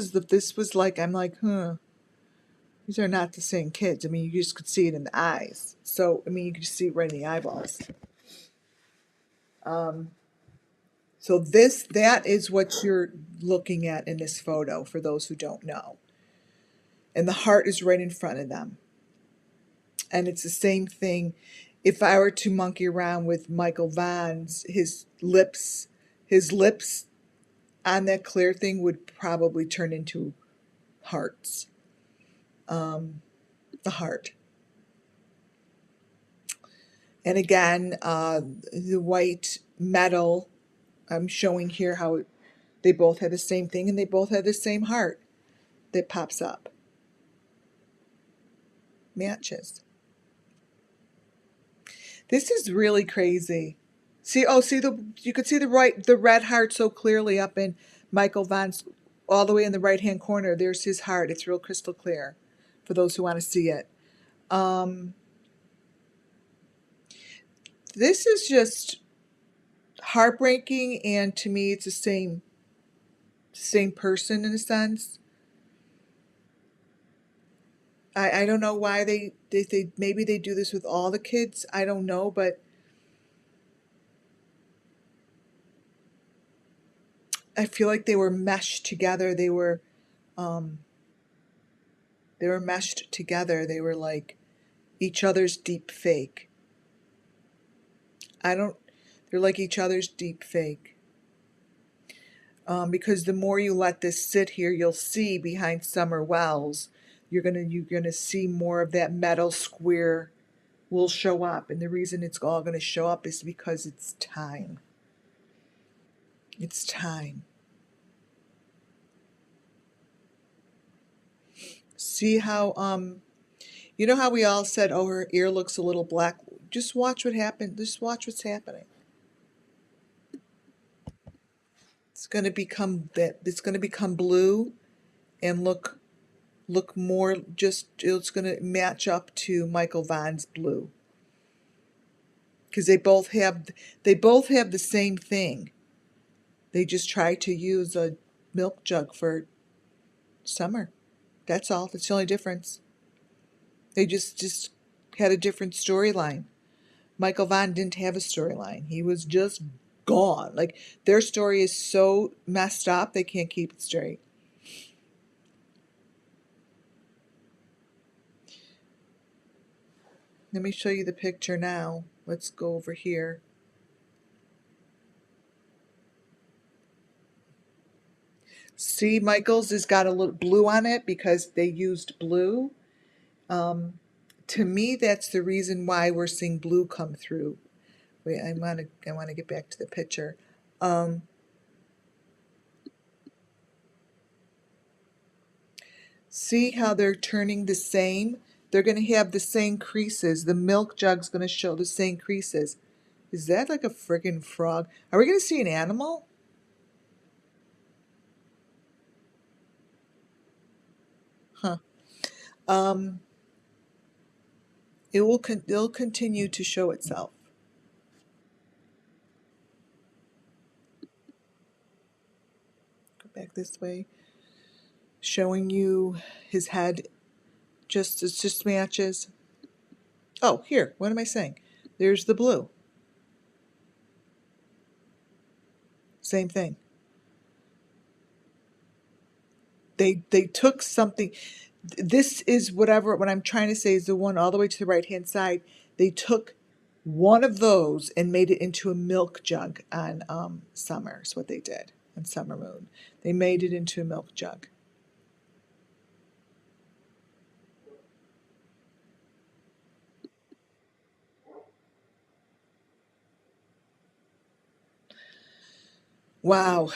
was like, I'm like, these are not the same kids. I mean, you just could see it in the eyes. So, I mean, you could see it right in the eyeballs. So that is what you're looking at in this photo, for those who don't know. And the heart is right in front of them. And it's the same thing. If I were to monkey around with Michael Vaughan's, his lips on that clear thing would probably turn into hearts. The heart. And again, the white metal, I'm showing here how they both have the same thing, and they both have the same heart that pops up. Matches. This is really crazy. See, you could see the red heart so clearly up in Michael Vaughan's, all the way in the right hand corner. There's his heart. It's real crystal clear for those who want to see it. This is just heartbreaking, and to me it's the same person in a sense. I don't know why they maybe they do this with all the kids. I don't know, but I feel like they were meshed together. They were meshed together. They were like each other's deep fake. They're like each other's deep fake. Because the more you let this sit here, you'll see behind Summer Wells, you're gonna see more of that metal square will show up. And the reason it's all gonna show up is because it's time. It's time. See how you know how we all said, oh, her ear looks a little black? Just watch what happened. Just watch what's happening. It's gonna become blue and look more, just it's gonna match up to Michael Vaughan's blue. Because they both have the same thing. They just try to use a milk jug for Summer. That's all. That's the only difference. They just had a different storyline. Michael Vaughan didn't have a storyline. He was just gone. Like, their story is so messed up, they can't keep it straight. Let me show you the picture now. Let's go over here. See, Michael's has got a little blue on it because they used blue. To me, that's the reason why we're seeing blue come through. Wait, I want to get back to the picture. See how they're turning the same? They're going to have the same creases. The milk jug's going to show the same creases. Is that like a friggin' frog? Are we going to see an animal? Huh. Um, it'll continue to show itself. Go back this way. Showing you his head. It just matches. Oh, here. What am I saying? There's the blue. Same thing. They took something. This is what I'm trying to say is the one all the way to the right hand side. They took one of those and made it into a milk jug on Summer. Is what they did on Summer Moon. They made it into a milk jug. Wow.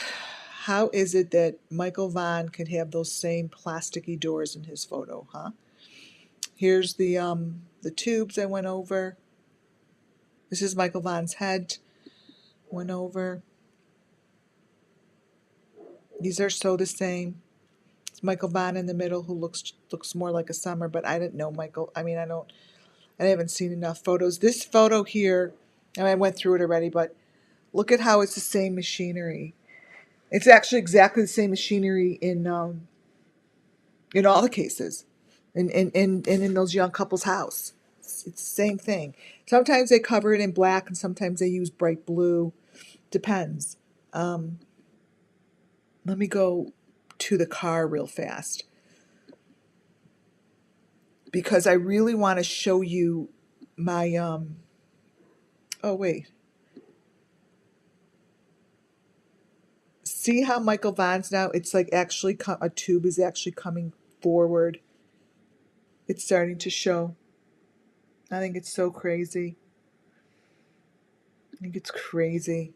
How is it that Michael Vaughan could have those same plasticky doors in his photo, huh? Here's the tubes I went over. This is Michael Vaughan's head. Went over. These are so the same. It's Michael Vaughan in the middle who looks more like a Summer, but I didn't know Michael. I mean, I haven't seen enough photos. This photo here, and I went through it already, but look at how it's the same machinery. It's actually exactly the same machinery in all the cases, in those young couples' house. It's the same thing. Sometimes they cover it in black, and sometimes they use bright blue. Depends. Um, Let me go to the car real fast because I really want to show you my oh wait. See how Michael Vaughn's now? It's like actually a tube is actually coming forward. It's starting to show. I think it's so crazy. I think it's crazy.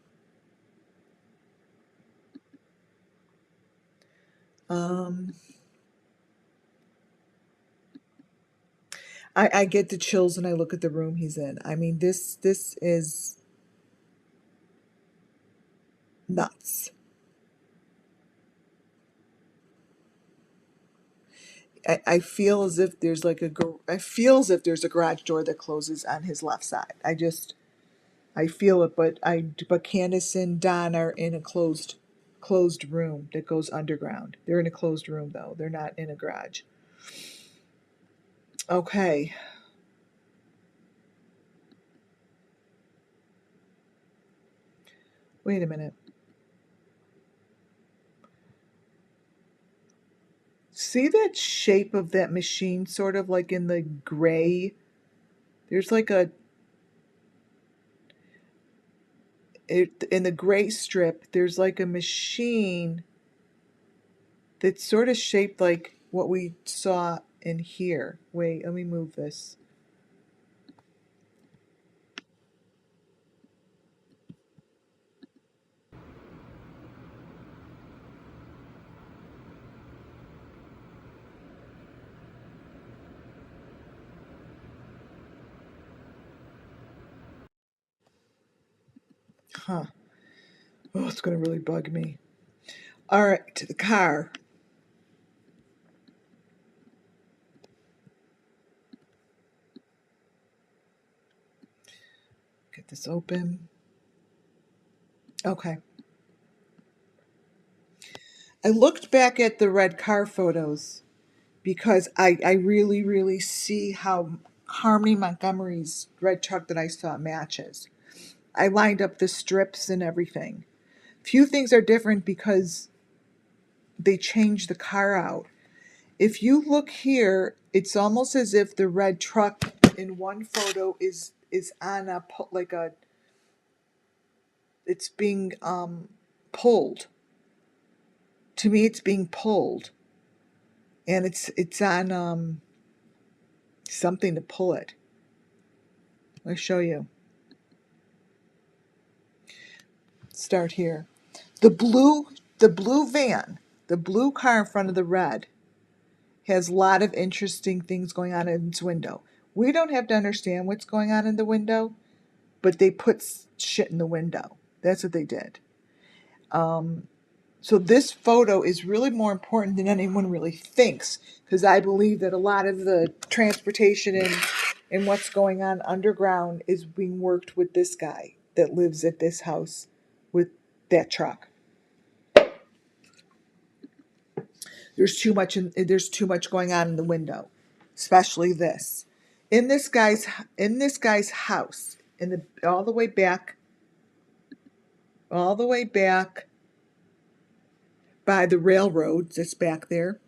Um, I get the chills when I look at the room he's in. I mean, this is nuts. I feel as if there's like I feel as if there's a garage door that closes on his left side. I feel it, but Candace and Don are in a closed room that goes underground. They're in a closed room though. They're not in a garage. Okay. Wait a minute. See that shape of that machine sort of like in the gray? There's like in the gray strip, there's like a machine that's sort of shaped like what we saw in here. Wait, let me move this. Huh. Oh, it's going to really bug me. All right, to the car. Get this open. Okay. I looked back at the red car photos because I really, really see how Harmony Montgomery's red truck that I saw matches. I lined up the strips and everything. Few things are different because they changed the car out. If you look here, it's almost as if the red truck in one photo is on like a it's being pulled. To me, it's being pulled, and it's on something to pull it. I'll show you. Start here. The blue van, the blue car in front of the red has a lot of interesting things going on in its window. We don't have to understand what's going on in the window, but they put shit in the window. That's what they did. So this photo is really more important than anyone really thinks, because I believe that a lot of the transportation and what's going on underground is being worked with this guy that lives at this house with that truck. There's too much going on in the window, especially this. In this guy's house, in the all the way back by the railroads that's back there.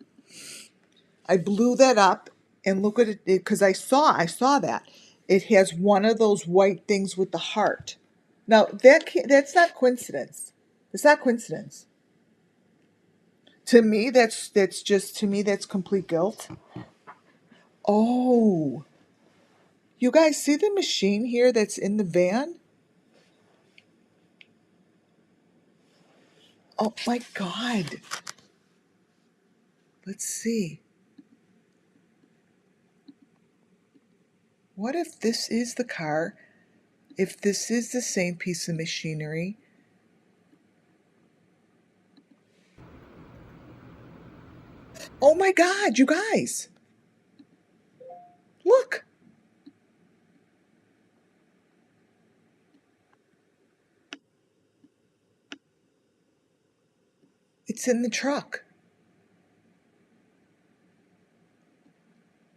I blew that up and look at it because I saw that. It has one of those white things with the heart. Now that's not coincidence. It's not coincidence. To me, that's complete guilt. Oh, you guys see the machine here that's in the van? Oh my God. Let's see. What if this is the car? If this is the same piece of machinery? Oh my God, you guys. Look. It's in the truck.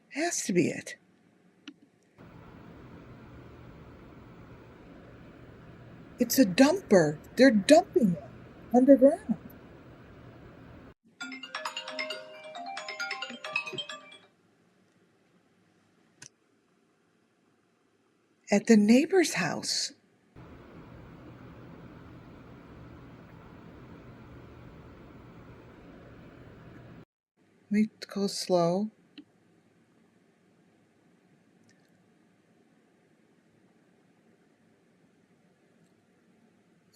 Has to be it. It's a dumper. They're dumping it underground at the neighbor's house. Let me go slow.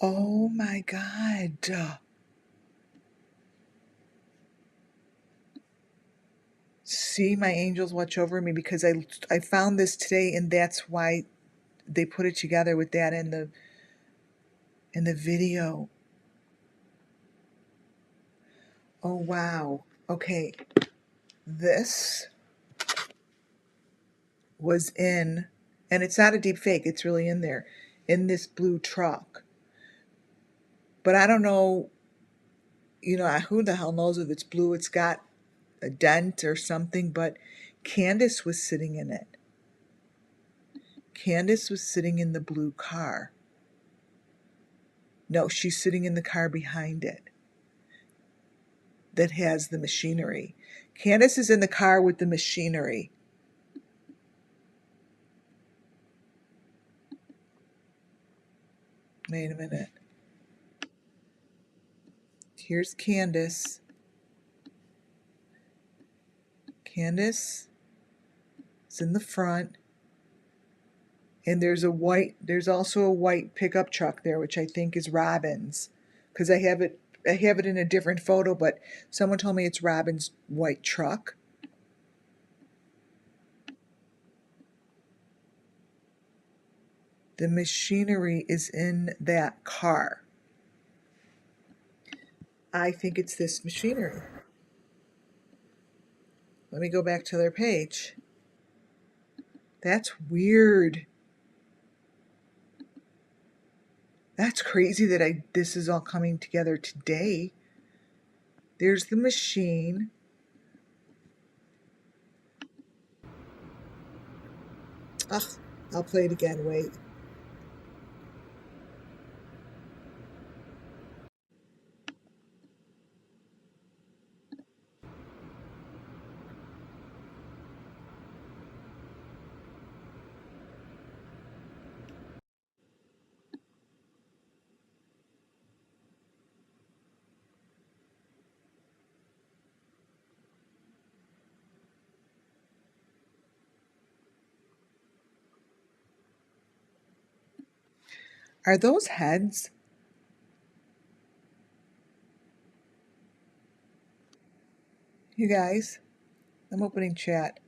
Oh my God. See, my angels watch over me, because I found this today, and that's why they put it together with that in the video. Oh wow. Okay. This was in, and it's not a deep fake, it's really in there, in this blue truck. But I don't know, who the hell knows if it's blue? It's got a dent or something, but Candace was sitting in it. Candace was sitting in the blue car. No, she's sitting in the car behind it that has the machinery. Candace is in the car with the machinery. Wait a minute. Here's Candace. Candace is in the front. And there's also a white pickup truck there, which I think is Robin's, because I have it in a different photo, but someone told me it's Robin's white truck. The machinery is in that car. I think it's this machinery. Let me go back to their page. That's weird. That's crazy that this is all coming together today. There's the machine. Ugh, I'll play it again. Wait. Are those heads? You guys? I'm opening chat.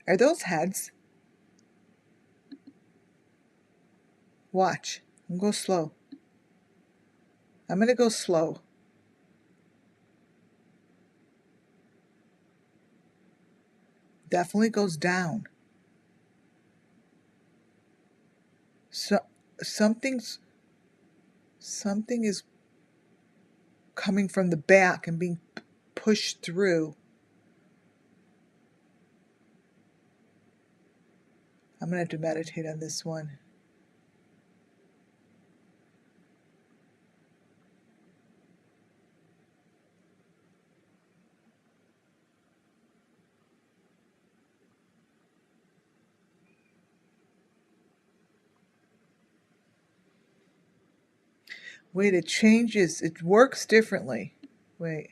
Are those heads? Watch. I'm going to go slow. I'm going to go slow. Definitely goes down. So something is coming from the back and being pushed through. I'm going to have to meditate on this one. Wait, it changes. It works differently. Wait.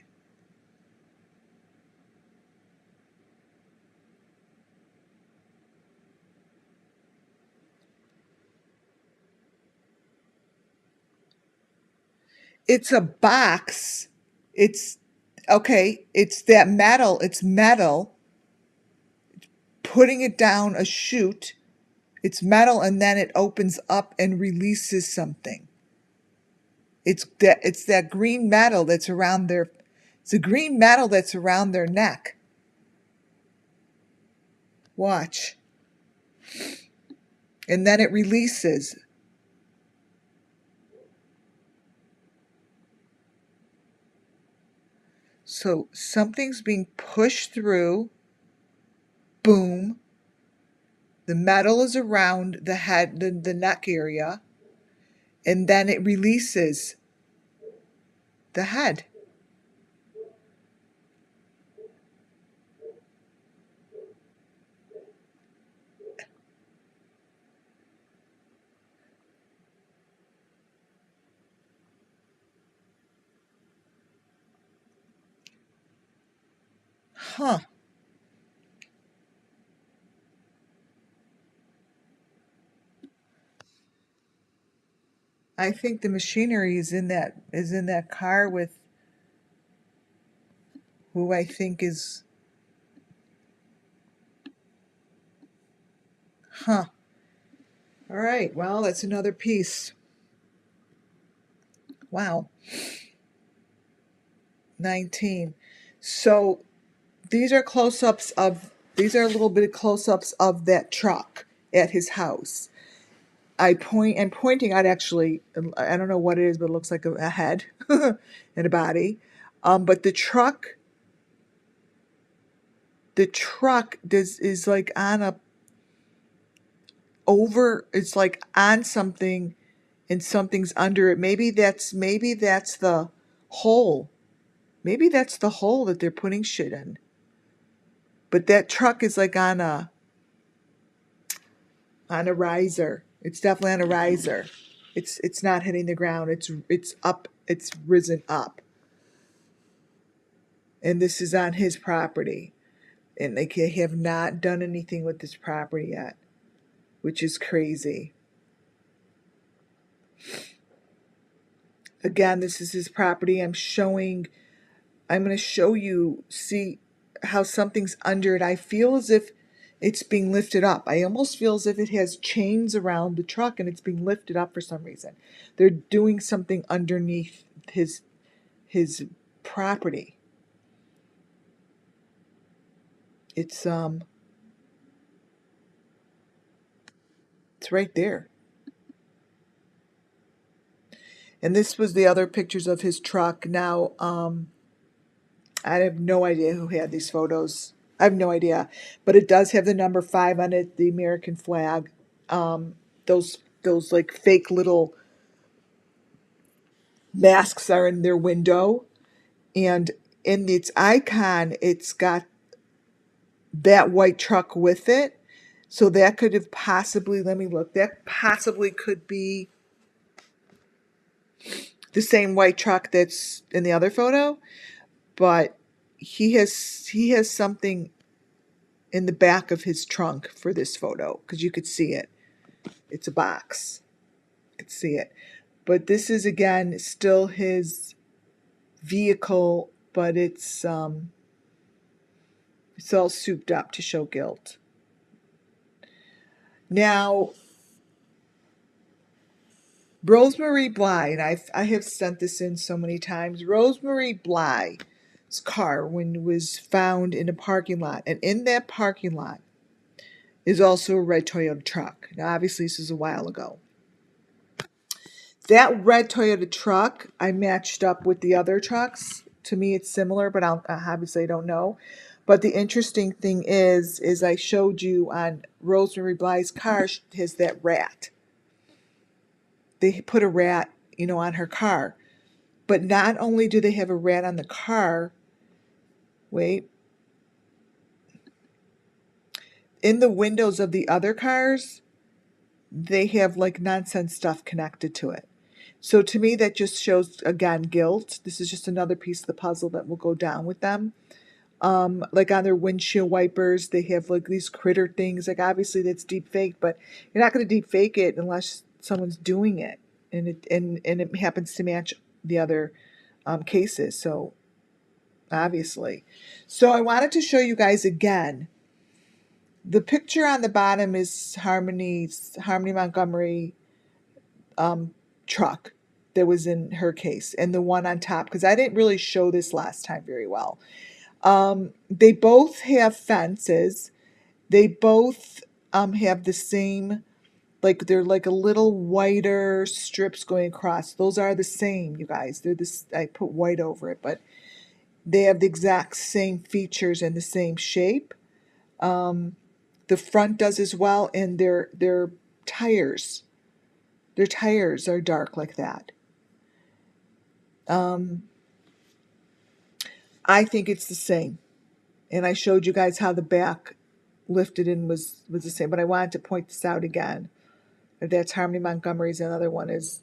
It's a box. It's okay. It's that metal. It's metal. Putting it down a chute. It's metal, and then it opens up and releases something. It's that green metal that's around their. It's a green metal that's around their neck. Watch. And then it releases. So something's being pushed through. Boom. The metal is around the head, the neck area, and then it releases the head. Huh. I think the machinery is in that car with who I think is. Huh. All right. Well, that's another piece. Wow. 19. So these are close-ups of these are a little bit of close-ups of that truck at his house. I'm pointing out actually, I don't know what it is, but it looks like a head and a body. But the truck is like on a over. It's like on something, and something's under it. Maybe that's the hole. Maybe that's the hole that they're putting shit in. But that truck is like on a riser. It's definitely on a riser. It's not hitting the ground. It's up. It's risen up. And this is on his property. And they have not done anything with this property yet, which is crazy. Again, this is his property. I'm going to show you, see how something's under it. I feel as if it's being lifted up. I almost feel as if it has chains around the truck and it's being lifted up for some reason. They're doing something underneath his property. It's right there. And this was the other pictures of his truck. Now, I have no idea who had these photos. I have no idea, but it does have the number 5 on it, the American flag. Those like fake little masks are in their window, and in its icon, it's got that white truck with it. So that could have possibly, let me look, that possibly could be the same white truck that's in the other photo, but he has something in the back of his trunk for this photo because you could see it. It's a box. You could see it. But this is again still his vehicle, but it's all souped up to show guilt. Now, Rosemary Bly, and I have sent this in so many times. Rosemary Bly's car when it was found in a parking lot, and in that parking lot is also a red Toyota truck. Now, obviously, this is a while ago. That red Toyota truck I matched up with the other trucks. To me, it's similar, but obviously I don't know. But the interesting thing is I showed you on Rosemary Bly's car has that rat. They put a rat, on her car. But not only do they have a rat on the car, wait, in the windows of the other cars, they have like nonsense stuff connected to it. So to me, that just shows, again, guilt. This is just another piece of the puzzle that will go down with them. Like on their windshield wipers, they have like these critter things. Like obviously that's deep fake, but you're not going to deep fake it unless someone's doing it, and it happens to match the other cases. So obviously, so I wanted to show you guys again. The picture on the bottom is Harmony Montgomery truck that was in her case, and the one on top, because I didn't really show this last time very well. They both have fences. They both have the same, like they're like a little whiter strips going across. Those are the same, you guys. They're this. I put white over it, but they have the exact same features and the same shape. The front does as well, and their tires. Their tires are dark like that. I think it's the same. And I showed you guys how the back lifted in was the same. But I wanted to point this out again. That's Harmony Montgomery's. Another one is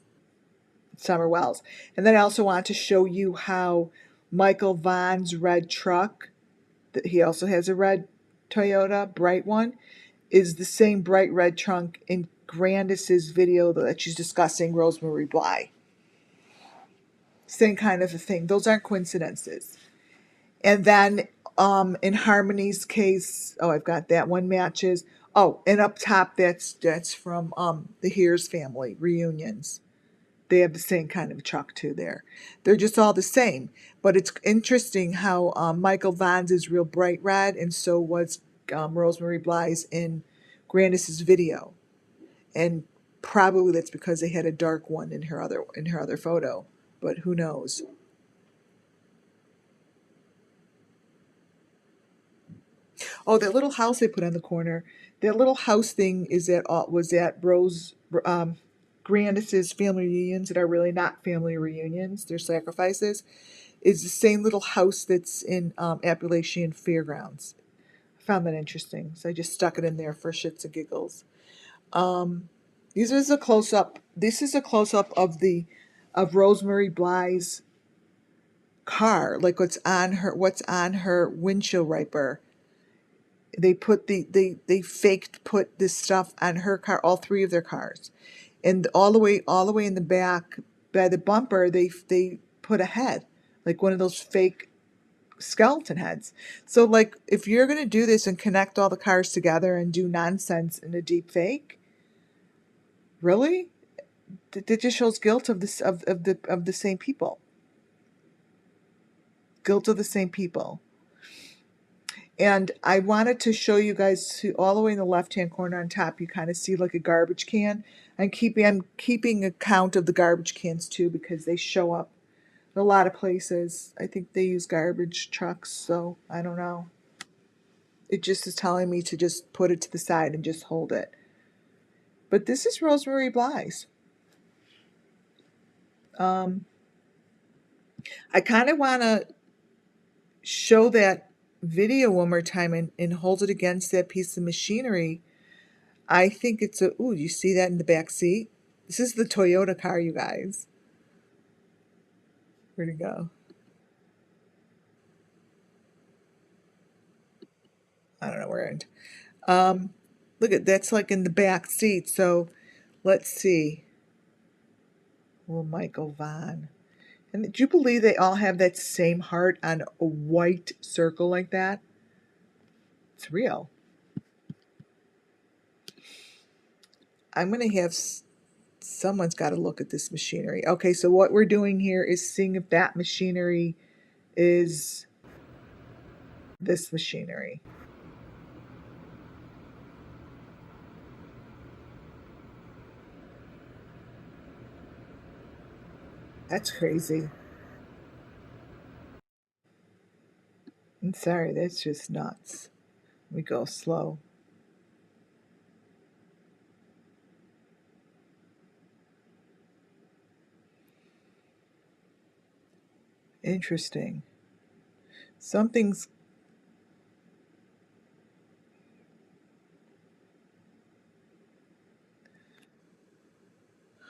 Summer Wells. And then I also wanted to show you how Michael Vaughan's red truck, that he also has a red Toyota, bright one, is the same bright red trunk in Grandis's video that she's discussing Rosemary Bly. Same kind of a thing. Those aren't coincidences. And then in Harmony's case, I've got that one matches. And up top, that's from the Hears family reunions. They have the same kind of truck too there. They're just all the same. But it's interesting how Michael Vaughan's is real bright red, and so was Rosemary Bly's in Grandis's video. And probably that's because they had a dark one in her other photo. But who knows? Oh, that little house they put on the corner. That little house thing was at Rose Grandis's family reunions that are really not family reunions. They're sacrifices. Is the same little house that's in Appalachian Fairgrounds. I found that interesting, so I just stuck it in there for shits and giggles. This is a close up. This is a close up of Rosemary Bly's car, like what's on her windshield wiper. They faked put this stuff on her car, all three of their cars, and all the way in the back by the bumper they put a head, like one of those fake skeleton heads. So like if you're gonna do this and connect all the cars together and do nonsense in a deep fake, really, that just shows guilt of the same people. Guilt of the same people. And I wanted to show you guys all the way in the left-hand corner on top, you kind of see like a garbage can. I'm keeping account of the garbage cans too because they show up in a lot of places. I think they use garbage trucks, so I don't know. It just is telling me to just put it to the side and just hold it. But this is Rosemary Bly's. I kind of want to show that video one more time and hold it against that piece of machinery. I think it's you see that in the back seat? This is the Toyota car, you guys. Where'd it go? I don't know where it went. Look at that's like in the back seat. So let's see. Well, Michael Vaughan. And do you believe they all have that same heart on a white circle like that? It's real. I'm going to have someone's got to look at this machinery. Okay, so what we're doing here is seeing if that machinery is this machinery. That's crazy. I'm sorry, that's just nuts. We go slow. Interesting. Something's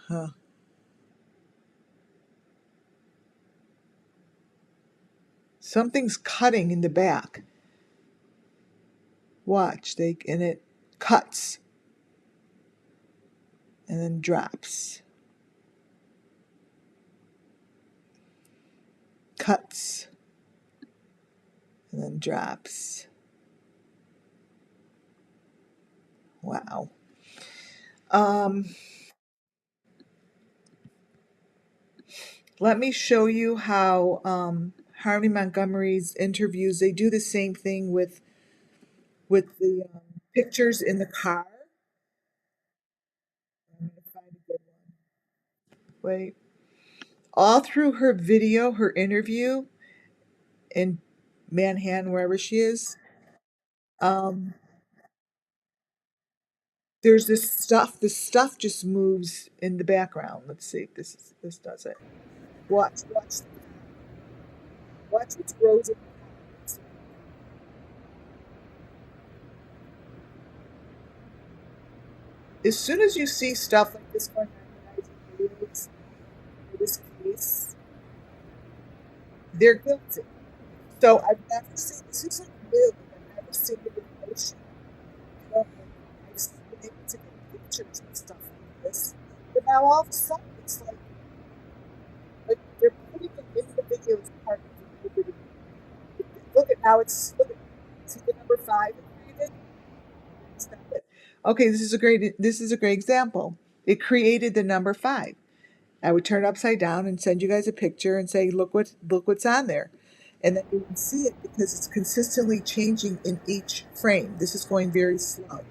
huh. Something's cutting in the back. Watch, and it cuts and then drops. Cuts and then drops. Wow. Um, Let me show you how Harvey Montgomery's interviews, they do the same thing with the pictures in the car. I'm going to find a good one. Wait. All through her video, her interview in Manhattan, wherever she is, um, there's this stuff just moves in the background. Let's see if this does it. Watch what grows in the car. As soon as you see stuff like this going on in videos, in this case, they're guilty. So I've never seen this is like new. I've never seen it in motion. You know, I've been able to get pictures and stuff like this. But now all of a sudden it's like they're putting it in the video as part of the video. Look at now it's look at see the number 5 created? Stop it. Okay, this is a great example. It created the number 5. I would turn it upside down and send you guys a picture and say, look what's on there. And then you can see it because it's consistently changing in each frame. This is going very slow.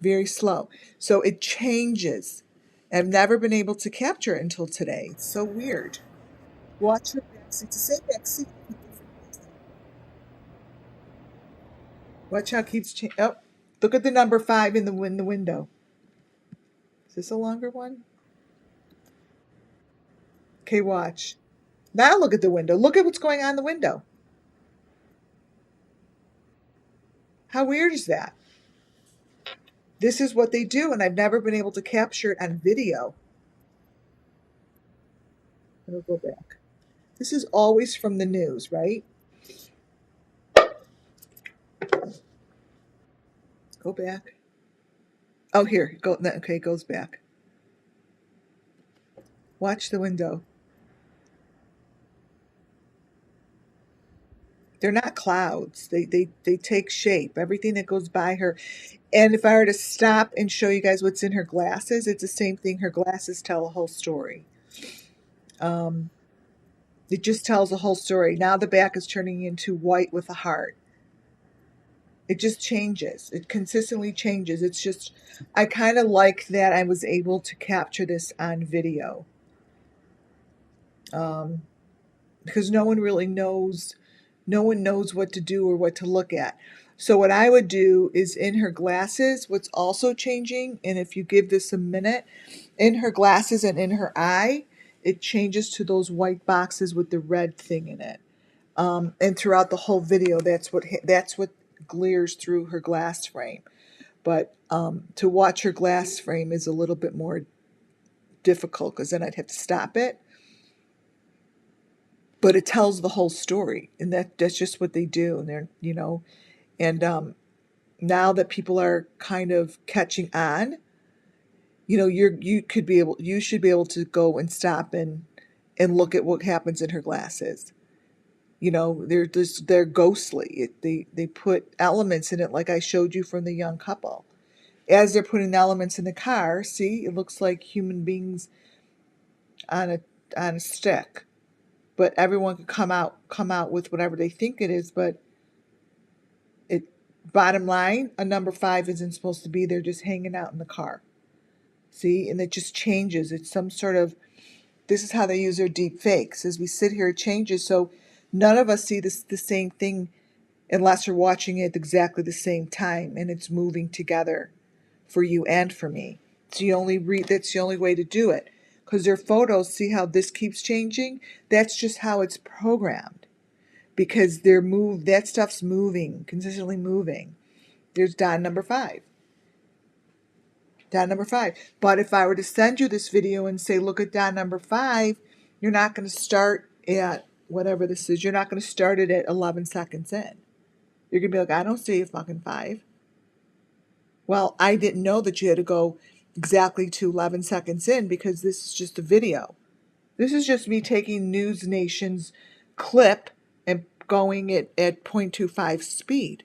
Very slow. So it changes. I've never been able to capture it until today. It's so weird. Watch her backseat. It's the same backseat. Watch how it keeps changing. Oh, look at the number 5 in the window. Is this a longer one? Okay, watch. Now look at the window. Look at what's going on in the window. How weird is that? This is what they do, and I've never been able to capture it on video. I'll go back. This is always from the news, right? Go back. Oh, here. Go. Okay, it goes back. Watch the window. They're not clouds. They take shape. Everything that goes by her. And if I were to stop and show you guys what's in her glasses, it's the same thing. Her glasses tell a whole story. It just tells a whole story. Now the back is turning into white with a heart. It just changes. It consistently changes. It's just, I kind of like that I was able to capture this on video. Because no one really knows, no one knows what to do or what to look at. So what I would do is in her glasses, what's also changing, and if you give this a minute, in her glasses and in her eye, it changes to those white boxes with the red thing in it. And throughout the whole video, that's what glares through her glass frame. But to watch her glass frame is a little bit more difficult because then I'd have to stop it. But it tells the whole story, and that's just what they do. And they're and now that people are kind of catching on, you should be able to go and stop and look at what happens in her glasses. They're ghostly. They put elements in it, like I showed you from the young couple. As they're putting elements in the car, see, it looks like human beings on a stick. But everyone could come out with whatever they think it is. But it bottom line, a number 5 isn't supposed to be there, just hanging out in the car. See, and it just changes. It's some sort of, this is how they use their deep fakes. As we sit here, it changes. So none of us see the same thing unless we're watching it at exactly the same time, and it's moving together for you and for me. That's the only way to do it. Because their photos, see how this keeps changing? That's just how it's programmed. Because that stuff's moving, consistently moving. There's Don number 5. Don number 5. But if I were to send you this video and say, look at Don number 5, you're not going to start at whatever this is. You're not going to start it at 11 seconds in. You're going to be like, I don't see a fucking 5. Well, I didn't know that you had to go exactly to 11 seconds in, because this is just a video. This is just me taking News Nation's clip and going it at 0.25 speed.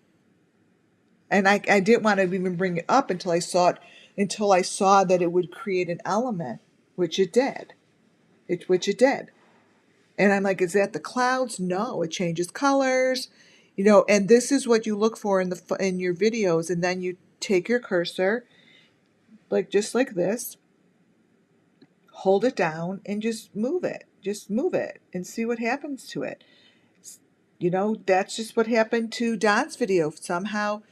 And I didn't want to even bring it up until I saw that it would create an element, which it did. Which it did. And I'm like, is that the clouds? No, it changes colors. And this is what you look for in your videos, and then you take your cursor, just like this, hold it down, and just move it. Just move it and see what happens to it. That's just what happened to Don's video. Somehow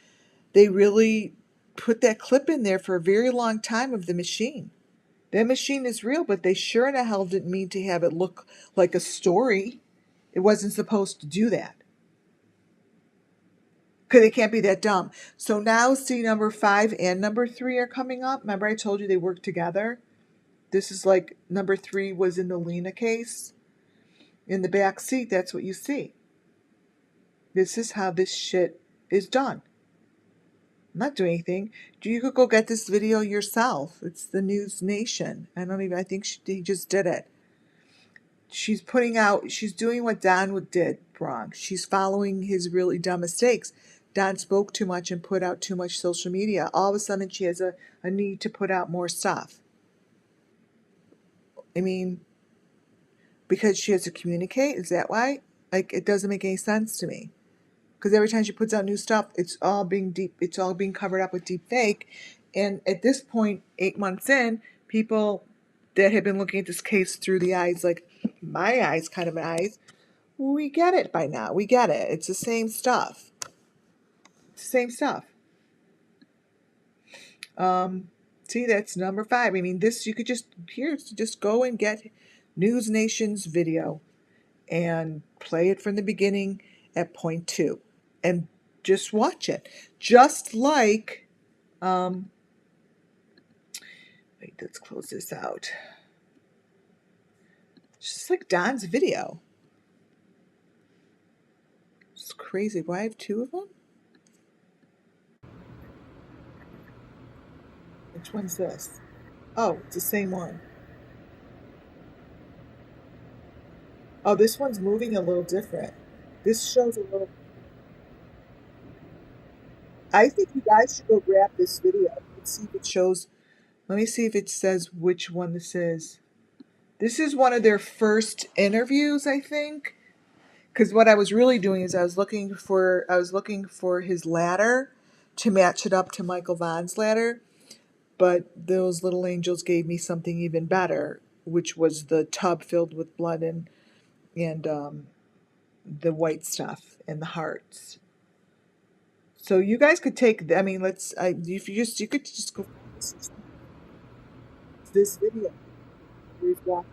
they really put that clip in there for a very long time of the machine. That machine is real, but they sure in the hell didn't mean to have it look like a story. It wasn't supposed to do that. Because they can't be that dumb. So now, see, number 5 and number 3 are coming up. Remember I told you they work together? This is like number 3 was in the Lena case. In the back seat, that's what you see. This is how this shit is done. I'm not doing anything. You could go get this video yourself. It's the News Nation. I think he just did it. She's doing what Don did wrong. She's following his really dumb mistakes. Don spoke too much and put out too much social media. All of a sudden, she has a need to put out more stuff. I mean, because she has to communicate? Is that why? It doesn't make any sense to me. Because every time she puts out new stuff, it's all being covered up with deep fake. And at this point, 8 months in, people that have been looking at this case through the eyes, like my eyes, kind of eyes, we get it by now. We get it. It's the same stuff. Same stuff. See, that's number 5. I mean, this, you could just go and get News Nation's video and play it from the beginning at 0.2 and just watch it. Just like, wait, let's close this out. Just like Don's video. It's crazy. Why I have 2 of them? Which one's this? Oh, it's the same one. Oh, this one's moving a little different. This shows a little. I think you guys should go grab this video and see if it shows. Let me see if it says which one this is. This is one of their first interviews, I think. Because what I was really doing is I was looking for his ladder to match it up to Michael Vaughan's ladder. But those little angels gave me something even better, which was the tub filled with blood and the white stuff and the hearts. So you guys could take. I mean, you could just go this video. We've walked.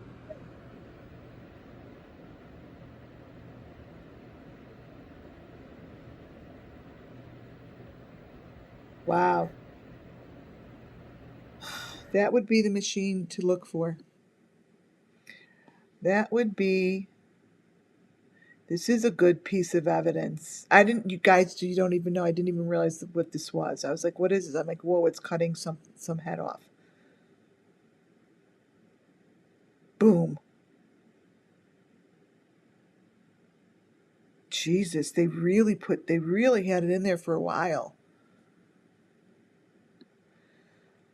Wow, that would be the machine to look for. That would be. This is a good piece of evidence. You guys, you don't even know. I didn't even realize what this was. I was like, what is this? I'm like, whoa, it's cutting some head off. Boom. Jesus, they really had it in there for a while.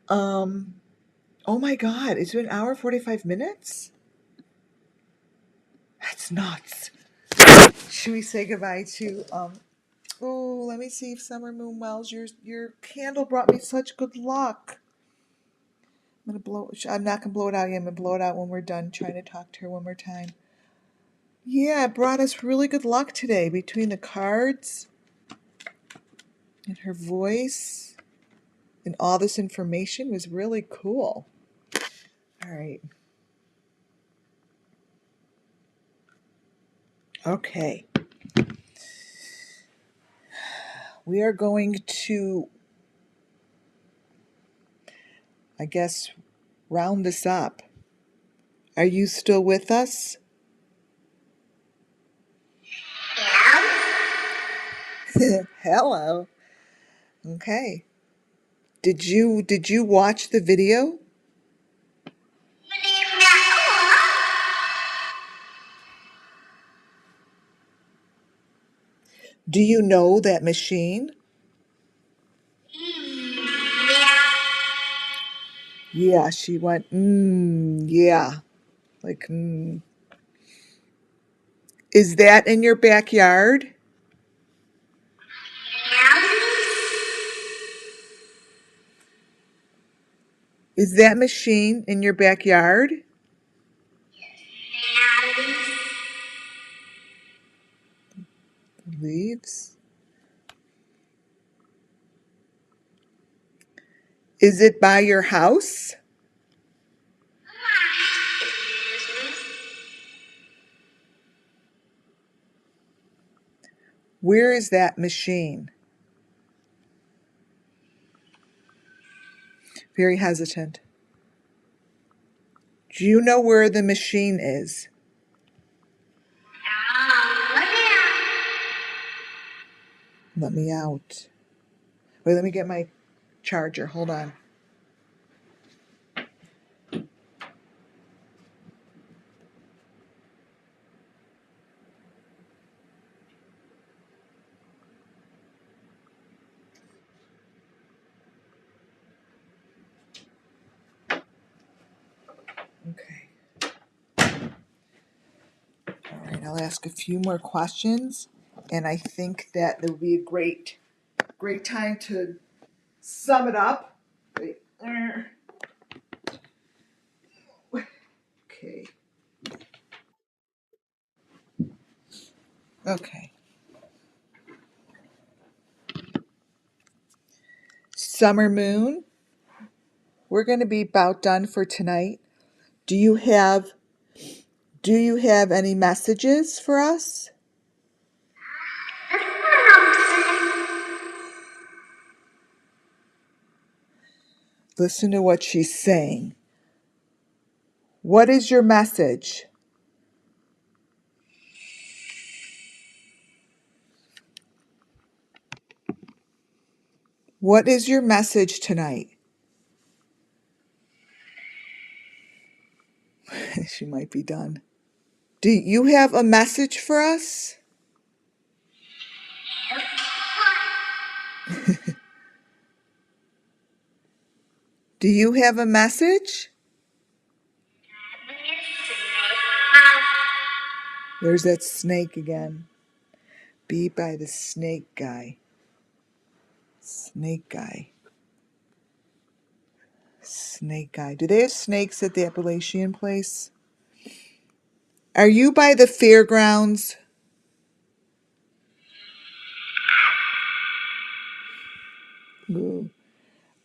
Oh my God, it's been an hour 45 minutes? That's nuts. Should we say goodbye to oh, let me see if Summer Moon Wells, your candle brought me such good luck. I'm not gonna blow it out yet. I'm gonna blow it out when we're done trying to talk to her one more time. Yeah, it brought us really good luck today between the cards and her voice and all this information was really cool. All right. Okay. We are going to, I guess, round this up. Are you still with us? Hello. Okay. Did you watch the video? Do you know that machine? Yeah, she went, yeah. Like, Is that in your backyard? Is that machine in your backyard? Leaves. Is it by your house? Where is that machine? Very hesitant. Do you know where the machine is? Let me out. Wait, let me get my charger. Hold on. Okay. All right, I'll ask a few more questions, and I think that there will be a great time to sum it up. Wait. Okay. Okay. Summer Moon, we're going to be about done for tonight. Do you have any messages for us? Listen to what she's saying. What is your message? What is your message tonight? She might be done. Do you have a message for us? Do you have a message? There's that snake again. Be by the snake guy. Snake guy. Snake guy. Do they have snakes at the Appalachian place? Are you by the fairgrounds? Ooh.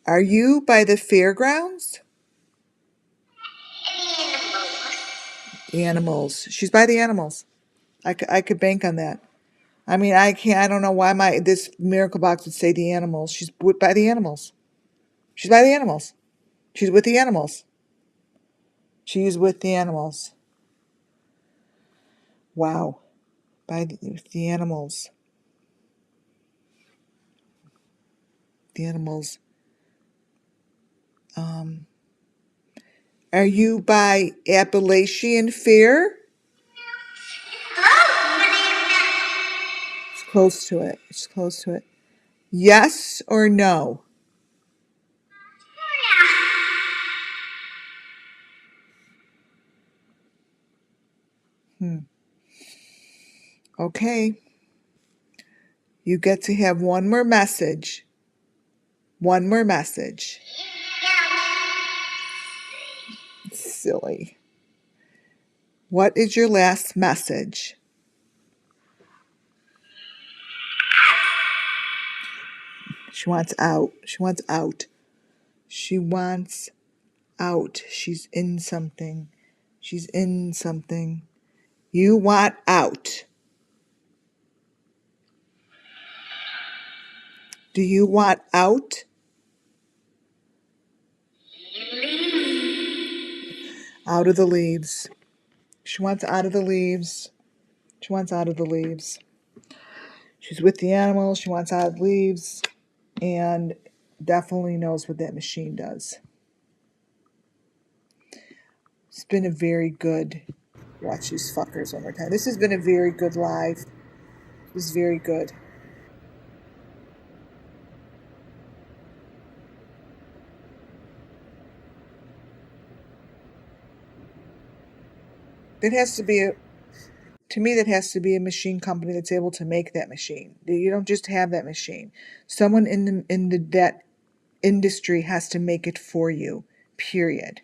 Are you by the fairgrounds? Animals. She's by the animals. I could bank on that. I mean, I don't know why this miracle box would say the animals. She's by the animals. She's by the animals. She's with the animals. She's with the animals. Wow. With the animals. The animals. Are you by Appalachian Fair? It's close to it. It's close to it. Yes or no? Okay. You get to have one more message. One more message. Silly. What is your last message? She wants out. She wants out. She wants out. She's in something. She's in something. You want out. Do you want out? Out of the leaves. She wants out of the leaves. She wants out of the leaves. She's with the animals. She wants out of the leaves. And definitely knows what that machine does. It's been a very good... Watch these fuckers one more time. This has been a very good live. It was very good. It has to be a... To me, that has to be a machine company that's able to make that machine. You don't just have that machine. Someone in that industry has to make it for you. Period.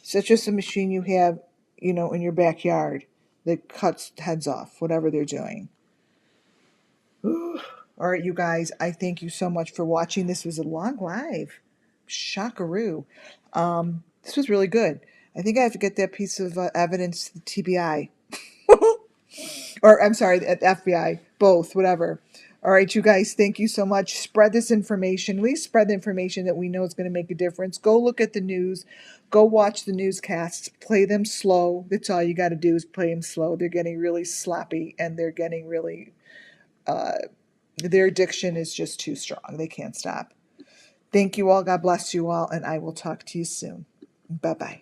So it's just a machine you have, in your backyard that cuts heads off, whatever they're doing. All right, you guys, I thank you so much for watching. This was a long live. Shockaroo. This was really good. I think I have to get that piece of evidence to the TBI. Or, I'm sorry, at the FBI. Both, whatever. All right, you guys, thank you so much. Spread this information. At least spread the information that we know is going to make a difference. Go look at the news. Go watch the newscasts. Play them slow. That's all you got to do is play them slow. They're getting really sloppy, and they're getting really... their addiction is just too strong. They can't stop. Thank you all. God bless you all, and I will talk to you soon. Bye-bye.